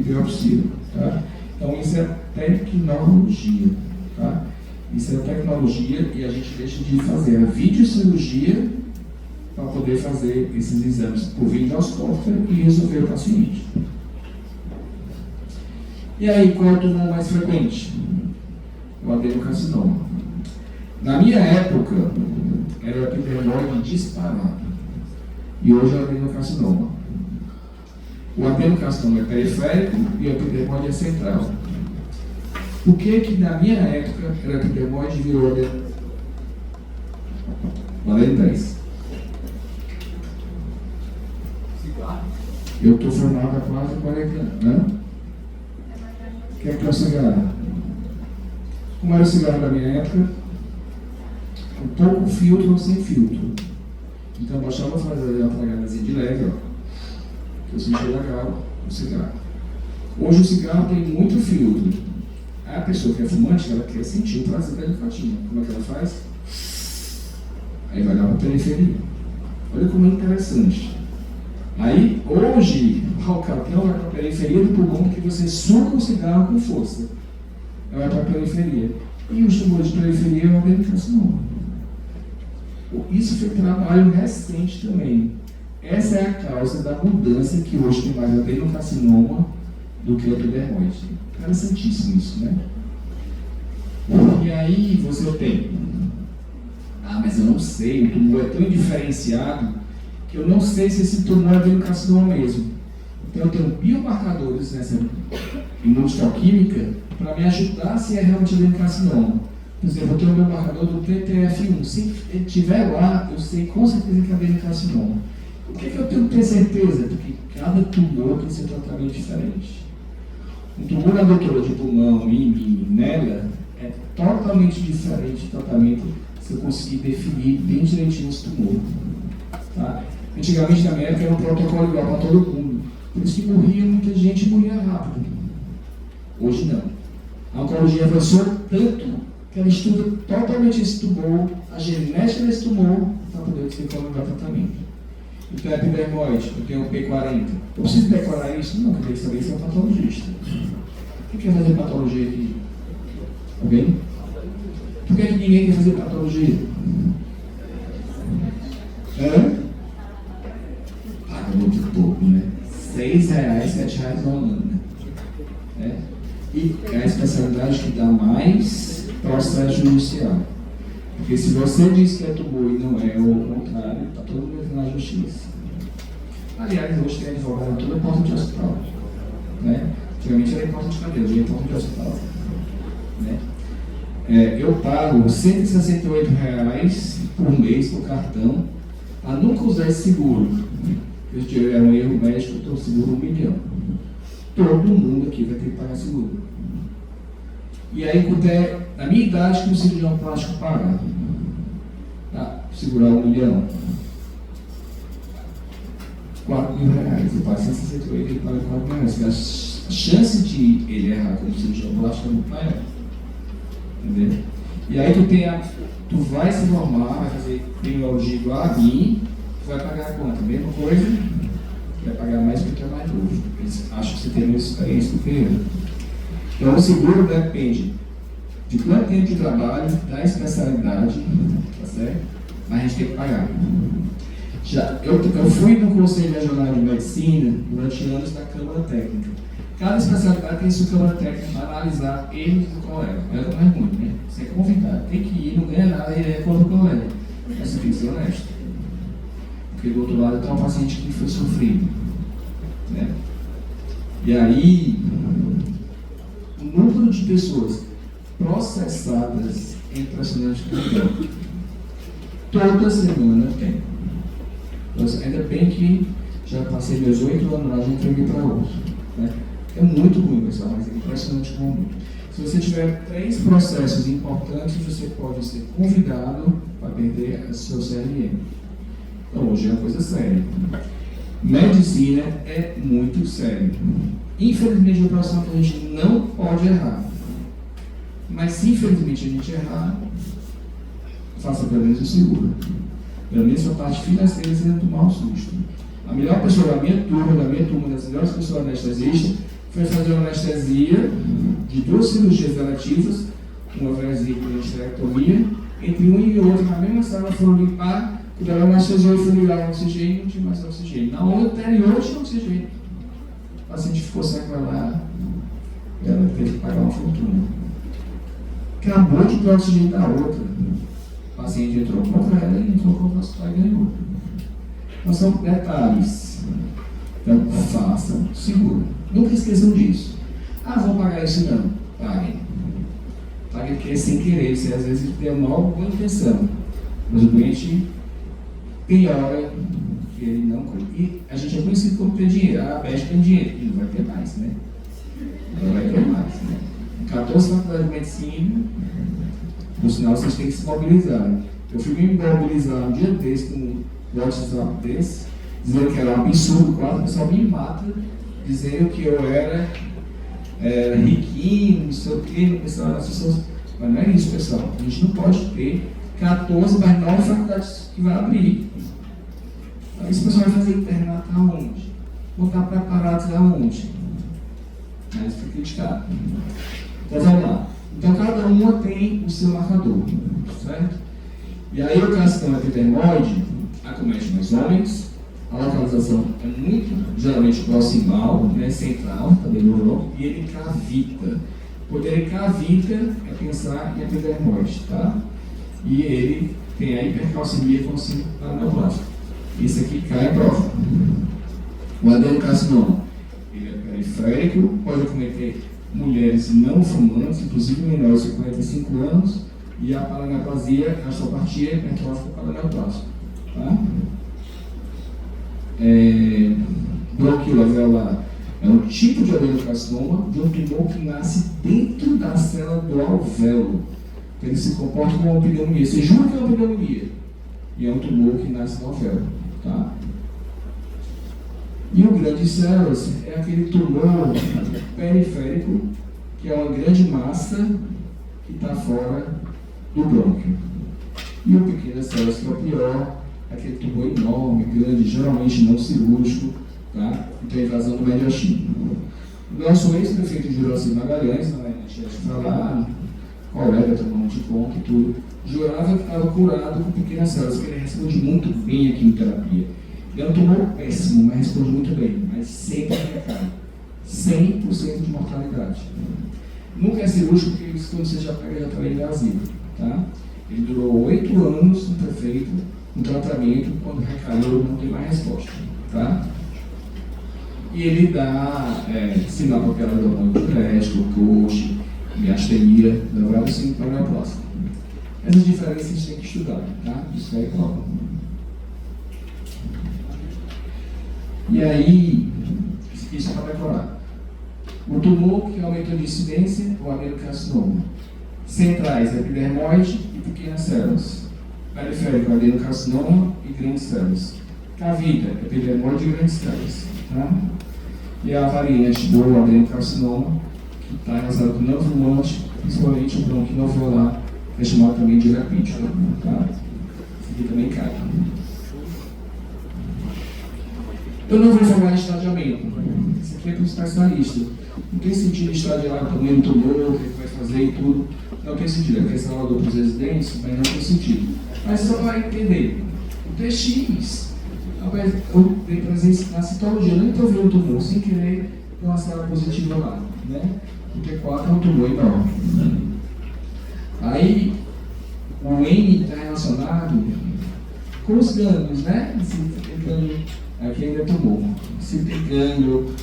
biopsio. Tá? Então isso é tecnologia. Tá? Isso é tecnologia e a gente deixa de fazer a videocirurgia para poder fazer esses exames por via endoscópica e resolver o paciente. E aí, qual é o tumor mais frequente? O adenocarcinoma. Na minha época, era o epidermoide disparado. E hoje é o adenocarcinoma. O adenocarcinoma é periférico e o epidermoide é central. O que na minha época era epidermoide e virou adenocarcinoma? Valendo 10. Eu estou formado há quase 40 anos. Né? O que é o cigarro? Como era o cigarro da minha época? Com pouco filtro ou sem filtro. Então eu baixava fazer uma tragadazinha de leve, ó, que eu sentia legal o cigarro. Hoje o cigarro tem muito filtro. A pessoa que é fumante, ela quer sentir o prazer da nicotina. Como é que ela faz? Aí vai lá para a periferia. Olha como é interessante. Aí, hoje, o cartão vai para a periferia do pulmão porque você suga o cigarro com força. Ela vai para a periferia. E os tumores de periferia é o adenocarcinoma. Isso foi trabalho recente também. Essa é a causa da mudança que hoje tem mais adenocarcinoma do que epidermoide. Interessantíssimo isso, né? E aí você tem, mas eu não sei, o tumor é tão indiferenciado que eu não sei se esse tumor é adenocarcinoma mesmo. Então eu tenho biomarcadores nessa imunohistoquímica para me ajudar se é realmente adenocarcinoma. Por exemplo, eu tenho o meu marcador do PTF1. Se ele estiver lá, eu sei com certeza que é adenocarcinoma. Por que eu tenho que ter certeza? Porque cada tumor tem seu tratamento diferente. Um tumor na abertura de pulmão, em mim, nela, é totalmente diferente do tratamento se eu conseguir definir bem direitinho esse tumor. Tá? Antigamente, na minha época, era um protocolo igual para todo mundo. Por isso que morria muita gente, morria rápido. Hoje não. A oncologia avançou tanto que ela estuda totalmente esse tumor, a genética desse tumor, para poder ser colocar tratamento. Então, epidermoide, eu tenho um P40. Eu preciso decorar isso? Não, eu tenho que saber se é um patologista. Quem quer fazer patologia aqui? Alguém? Por que ninguém quer fazer patologia? Paga muito pouco, né? R$6, R$7 ao ano. Né? E é a especialidade que dá mais processo judicial. Porque se você diz que é tumor e não é, ou o contrário, está todo mundo na justiça. Aliás, hoje tem advogado em toda porta de hospital. Né? Antigamente era em porta de cadeia, hoje é em porta de hospital. Né? Eu pago R$168 por mês por cartão para nunca usar esse seguro. Se tiver um erro médico, eu estou seguro R$1 milhão. Todo mundo aqui vai ter que pagar seguro. E aí, na minha idade, que o cirurgião plástico paga para segurar R$1 milhão. R$4.000. Eu pago R$168, ele paga R$4.000. A chance de ele errar como cirurgião plástico é muito maior. Entendeu? E aí tu vai se formar, vai fazer criminologia igual a mim, tu vai pagar quanto? Mesma coisa, tu vai pagar mais porque tu é mais novo. Eles acham que você tem mais experiência do que eu. Então o seguro depende de quanto tempo de trabalho, da especialidade, tá certo? Mas a gente tem que pagar. Eu fui no Conselho Regional de Medicina durante anos na Câmara Técnica. Cada especialidade tem sua câmara técnica para analisar erros do colega. É o mais ruim, né? Você é convidado, tem que ir, não ganha nada e é contra o colega. Mas você tem que ser honesto. Porque do outro lado está um paciente que foi sofrido. Né? E aí, o número de pessoas processadas é impressionante também. Toda semana tem. Então, ainda bem que já passei meus 8 anos lá, já entreguei para outro. Né? É muito ruim, pessoal, mas é impressionante como. Se você tiver 3 processos importantes, você pode ser convidado para perder o seu CRM. Então, hoje é uma coisa séria. Medicina é muito sério. Infelizmente, é uma profissão que a gente não pode errar. Mas, se infelizmente a gente errar, faça pelo menos o seguro. Pelo menos a parte financeira você não tomar um susto. A melhor pessoa da minha turma, uma das melhores pessoas anestesistas, foi fazer uma anestesia de 2 cirurgias eletivas, uma vesícula e esterectomia, entre um e outro, na mesma sala, foram limpar, quando ela anestesiou e foi ligar o oxigênio, não tinha mais oxigênio. Na onda anterior tinha oxigênio. O paciente ficou sequelado, ela teve que pagar uma fortuna. Acabou de ter oxigênio da outra. O paciente entrou contra ela e entrou contra o hospital e ganhou. Então são detalhes. Então façam seguro. Nunca esqueçam disso. Ah, vou pagar isso não. Paguem. Paguem porque é sem querer. Você às vezes tem uma boa intenção. Mas o doente piora que ele não cuida. E a gente é conhecido como ter dinheiro. Ah, a médica tem dinheiro. E não vai ter mais, né? Não vai ter mais, né? 14 faculdades de medicina, no sinal vocês têm que se mobilizar. Eu fui me mobilizar um dia desse com um WhatsApp desse, dizendo que era um absurdo, quase o pessoal me mata, dizendo que eu era riquinho, não sei o que, não pensava nas pessoas. Mas não é isso, pessoal. A gente não pode ter 14 mais 9 faculdades que vai abrir. Aí esse pessoal vai fazer internato aonde? Vão estar preparados aonde? Mas foi criticado. Então vamos lá. Então cada uma tem o seu marcador, certo? E aí o carcinoma epidermoide acomete mais homens, a localização é muito, geralmente proximal, né, central, também no neurônio, e ele cavita. Quando ele cavita, é pensar em epidermoide, tá? E ele tem a hipercalcemia com síndrome paraneoplásica. Isso aqui cai em prova. O adenocarcinoma, ele é periférico, pode acometer mulheres não fumantes, inclusive menores de 45 anos, e a paraneoplasia, a astopatia hipertrófica paraneoplásica. Tá? Bronquíola alveolar é um tipo de adenocarcinoma de um tumor que nasce dentro da célula do alvéolo. Ele se comporta como uma pneumonia. Você jura que é uma pneumonia. E é um tumor que nasce na alvéola. Tá? E o grande células é aquele tumor periférico, que é uma grande massa que está fora do brônquio. E o pequeno células, que é o pior, aquele tumor enorme, grande, geralmente não cirúrgico, tá? Então, invasão do médio achim. O nosso ex-prefeito Juraci Magalhães, na gente falar, colega, tomando de conta e tudo, jurava que estava curado com pequenas células, porque ele responde muito bem a quimioterapia. Ele é um tumor péssimo, mas responde muito bem, mas sempre recai. 100% de mortalidade. Nunca é cirúrgico, porque quando você já pega, já está invasivo, tá? Ele durou 8 anos no prefeito, no tratamento, quando recaiu, não tem mais resposta, tá? E ele dá sinal para aquela do hormônio diurético, coach, miastenia, dá vários sintomas na próxima. Essas diferenças a gente tem que estudar, tá? Isso aí é prova. E aí, isso é para decorar. O tumor que aumenta de incidência, o adenocarcinoma. Centrais, epidermoide e pequenas células. Periférico, adenocarcinoma e grandes células. Cavida, epidermoide e grandes células. Tá? E a variante do adenocarcinoma, que está relacionado com o neovulante, principalmente o brônquio alveolar, que é chamado também de rapídico. Tá? Esse aqui também cai. Eu não vou falar em estadiamento. Isso aqui é para o especialista. Não tem sentido estadiar o tamanho do tumor, o que vai fazer e tudo. Não tem sentido. É questão aula para os residentes, mas não tem sentido. Mas só vai entender. O TX, eu dei presença na citologia, eu nem estou vendo o tumor, sem querer, tem uma célula positiva lá. Né? O T4 é um tumor enorme. Aí, o N está relacionado com os gânglios, né? Aqui ainda é tumor. Se tem gânglio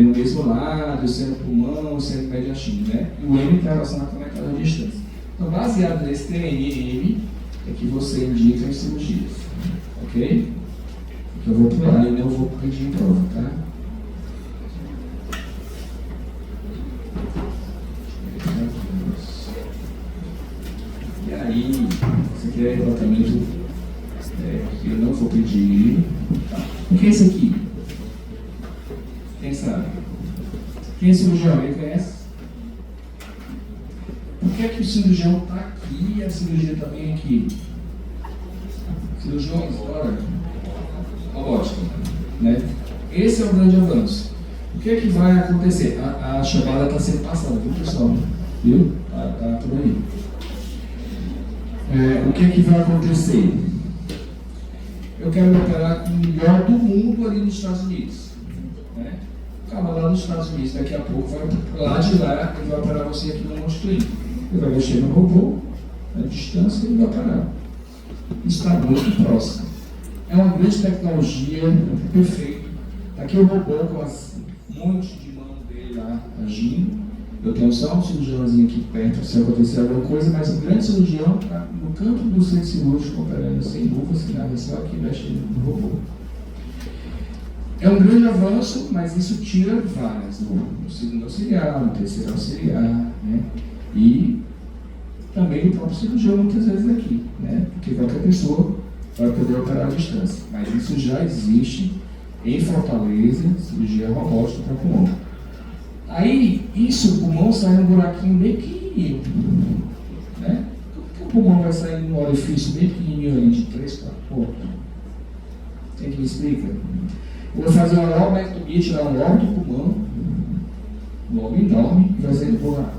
no mesmo lado, se é no pulmão, se é no médio achim, né? E o M está relacionado com a metade da distância. Então, baseado nesse TNM, é que você indica as cirurgias. Ok? Eu vou pular e não vou pedir em prova, tá? E aí, esse aqui é tratamento que eu não vou pedir. Tá. O que é esse aqui? Quem sabe? Quem é cirurgião? Ele conhece? Por que é que o cirurgião está aqui e a cirurgia também aqui? Cirurgiões, ora, robótica, né? Esse é o grande avanço. O que é que vai acontecer? A chamada está sendo passada, viu, pessoal? Viu? Tá por aí. O que é que vai acontecer? Eu quero operar com o melhor do mundo ali nos Estados Unidos. Né? O cara lá nos Estados Unidos, daqui a pouco, vai lá de lá, ele vai operar você aqui no Monte Clínico. Ele vai mexer no robô, a distância, ele vai operar. Isso está muito próximo. É uma grande tecnologia, perfeito. Está aqui o robô com um monte de mão dele lá agindo. Eu tenho só um cirurgiãozinho aqui perto se acontecer alguma coisa, mas o grande cirurgião está no campo do centro cirúrgico, operando sem luva, sem nada, só aqui mexendo no robô. É um grande avanço, mas isso tira várias, no segundo auxiliar, no terceiro auxiliar, né? E também o próprio cirurgião, muitas vezes aqui, né? Porque qualquer pessoa vai poder operar à distância. Mas isso já existe em Fortaleza, cirurgia robótica para pulmão. Aí, isso, o pulmão sai num buraquinho bem pequenininho, né? Porque o pulmão vai sair num orifício bem pequenininho ali, de 3, 4 pontos. Quem que me explica? Eu vou fazer uma lobectomia, tirar um lobo do pulmão, um lobo enorme, e vai sair no buraco.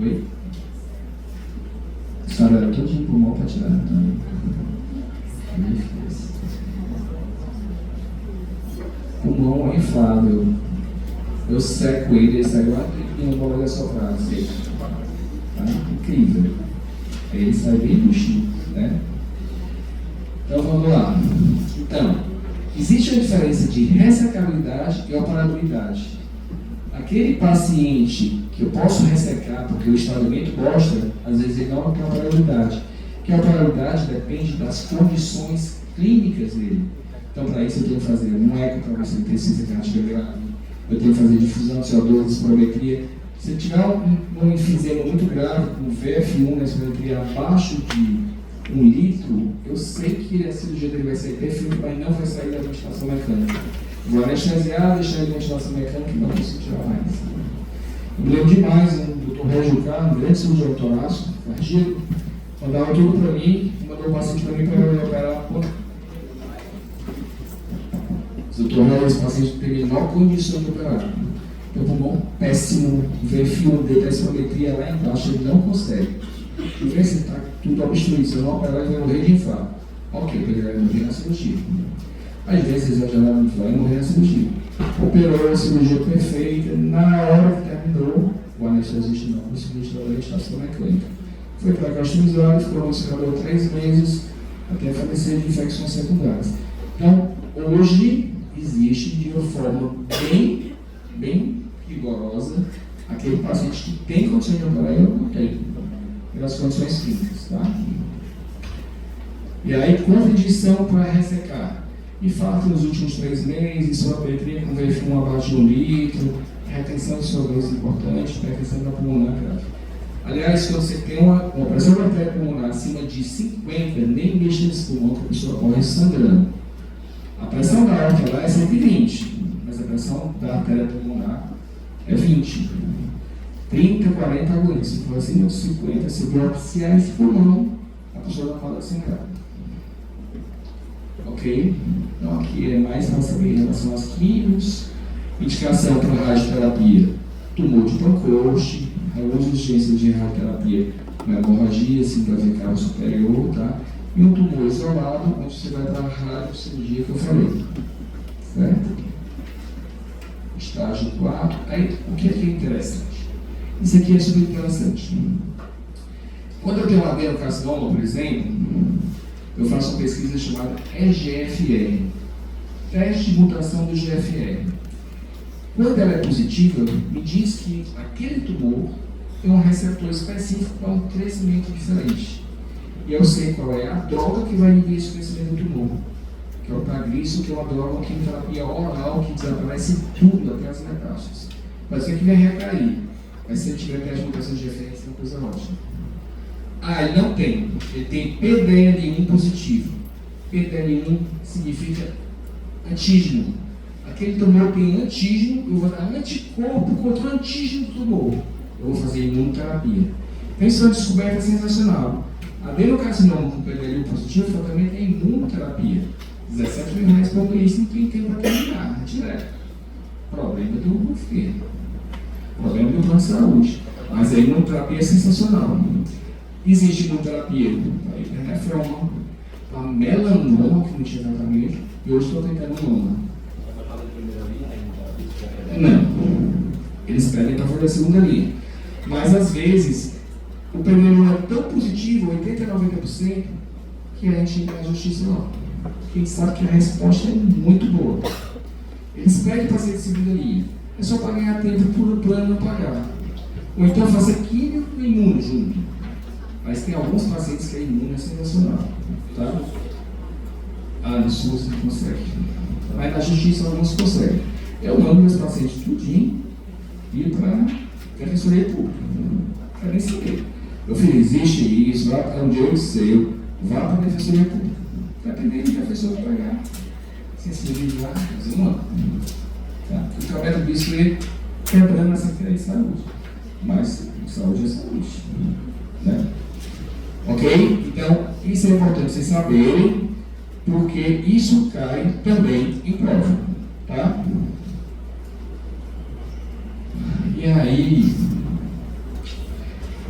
Oi? Sabe, era todo de pulmão para tirar, então. Pulmão é inflável. Eu seco ele sai lá e não vou soprar, seco. Tá? Incrível. Aí ele sai bem buchinho, né? Então vamos lá. Então, existe a diferença de ressecabilidade e operabilidade. Aquele paciente que eu posso ressecar porque o estradamento gosta, às vezes ele não tem operabilidade. Porque a operabilidade depende das condições clínicas dele. Então, para isso, eu tenho que fazer um eco para ver se ele precisa de cardiograma, eu tenho que fazer difusão de CO2, espirometria. Se tiver um enfisema muito grave, com VF1 na espirometria abaixo de 1 litro, eu sei que a cirurgia dele vai sair perfeito, mas não vai sair da ventilação mecânica. Vou anestesiar, deixar ele de ventilação mecânica e não consigo tirar mais. Eu me lembro demais, o Dr. Régio Carlos, grande cirurgião torácico, cardíaco, mandava tudo para mim, mandou o paciente para mim para eu operar. O Dr. Régio, esse paciente teve a menor condição de operar. Meu pulmão péssimo, VF1 dele, a espirometria lá embaixo, ele não consegue. Eu falei assim, está tudo obstruído, se eu não operar, ele vai morrer de infarto. Ok, ele vai morrer na cirurgia. Às vezes exageraram muito, vai morrer na cirurgia. Operou a cirurgia perfeita, na hora que terminou, o anestesista não, o cirurgião da ventilação mecânica. Foi para castrizado, ficou no ventilador 3 meses, até falecer de infecções secundárias. Então, hoje existe de uma forma bem rigorosa aquele paciente que tem condição de operar e eu não tenho, pelas condições clínicas, tá? E aí, condição para ressecar. Infarto nos últimos 3 meses, espirometria com VF1 abaixo de 1 litro, retenção de solventes importante, retenção da pulmonar grave. Aliás, quando você tem uma pressão arterial pulmonar acima de 50, nem mexa nesse pulmão que a pessoa corre sangrando. A pressão da aorta lá é 120, mas a pressão da artéria pulmonar é 20. 30, 40 agonistas. Se for acima de 50, se biopsiar esse pulmão, a pessoa não pode sangrar. Ok? Então aqui é mais para saber em relação aos químicos. Indicação para radioterapia: tumor de Pancoast, algumas urgências de radioterapia com hemorragia, assim, para ver cabo superior, tá? E um tumor isolado, onde você vai para a radiocirurgia que eu falei. Certo? Estágio 4. Aí, o que é interessante? Isso aqui é super interessante. Quando eu tenho um adenocarcinoma, por exemplo, eu faço uma pesquisa chamada EGFR, teste de mutação do GFR. Quando ela é positiva, me diz que aquele tumor tem um receptor específico para um crescimento diferente. E eu sei qual é a droga que vai inibir esse crescimento do tumor, que é o Tagrisso, que é uma droga, uma quimioterapia oral que desaparece tudo, até as metástases. Mas isso aqui vai recair. Mas se ele tiver teste de mutação de GFR, isso é uma coisa ótima. Ah, ele não tem. Ele tem PDL1 positivo. PDL1 significa antígeno. Aquele tumor tem antígeno, eu vou dar anticorpo contra o antígeno do tumor. Eu vou fazer imunoterapia. Então isso é uma descoberta sensacional. Adenocarcinoma com PDL1 positivo também tem imunoterapia. R$17.000 por mês, não tem tempo para terminar, direto. Problema do buffet. Problema do plano de saúde. Mas a imunoterapia é sensacional. Existe imunoterapia para hipernefroma, para melanoma, que não tinha tratamento, e hoje estou tentando mama. Não. Eles pedem para fazer a segunda linha. Mas às vezes, o primeiro é tão positivo, 80% a 90%, que a gente entra na justiça não. Porque a gente sabe que a resposta é muito boa. Eles pedem para fazer de segunda linha. É só para ganhar tempo por plano não pagar. Ou então fazer químio e imuno junto. Mas tem alguns pacientes que a imuno é sensacional. Tá? Ah, no SUS não consegue. Mas na justiça alguns conseguem. Eu mando meus pacientes tudinho e para a defensoria pública. Não quero nem saber. Eu falei, existe isso, vá para onde eu sei, vá para a defensoria pública. Dependendo de defensor pagar. Sensibilizar, fazer um ano. Tá? O trabalho disso é quebrando essa Secretaria de Saúde. Mas saúde é saúde. Né? Ok? Então, isso é importante vocês saberem, porque isso cai também em prova. Tá? E aí,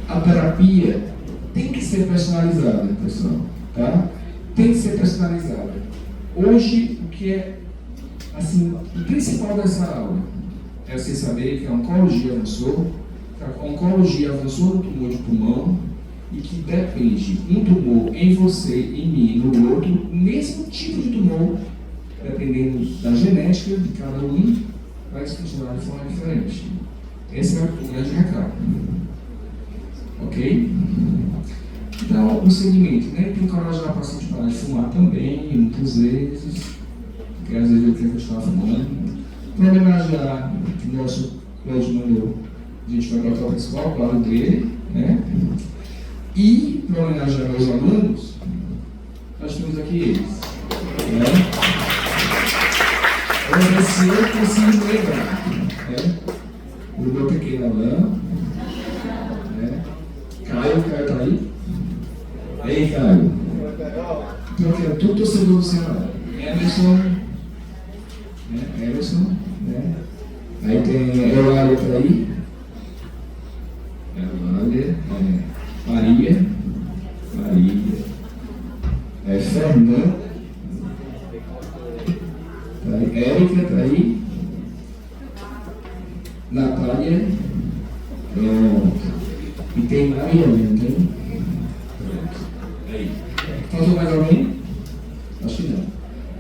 a terapia tem que ser personalizada, pessoal. Tá? Tem que ser personalizada. Hoje, o que é assim, o principal dessa aula é você saber que a oncologia avançou, no tumor de pulmão e que depende um tumor em você, em mim, no outro, o mesmo tipo de tumor, dependendo da genética de cada um, vai se funcionar de forma diferente. Esse é o grande recado. Ok? Então, o segmento, né? Tem que encorajar o paciente para parar de fumar também, muitas vezes, porque às vezes ele quer continuar fumando. Para homenagear, que o nosso Cláudio mandou A gente vai botar o pessoal ao lado dele, né? E, para homenagear meus alunos, nós temos aqui eles. Né? Vamos ver se eu consigo lembrar. Né? O meu pequeno Alain. Né? Caio tá aí? Ei, Caio. Então, aqui é tudo torcedor do Ceará. Emerson. Né? Emerson. Né? Aí tem Eulália tá aí. Eulália. Maria. Fernanda. Tá aí. Érica tá aí. Natália. Pronto. E tem Maria, não tem? Pronto. Aí. Faltou mais alguém? Acho que não.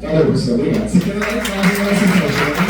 Valeu, pessoal. Obrigado. Você quer dar essa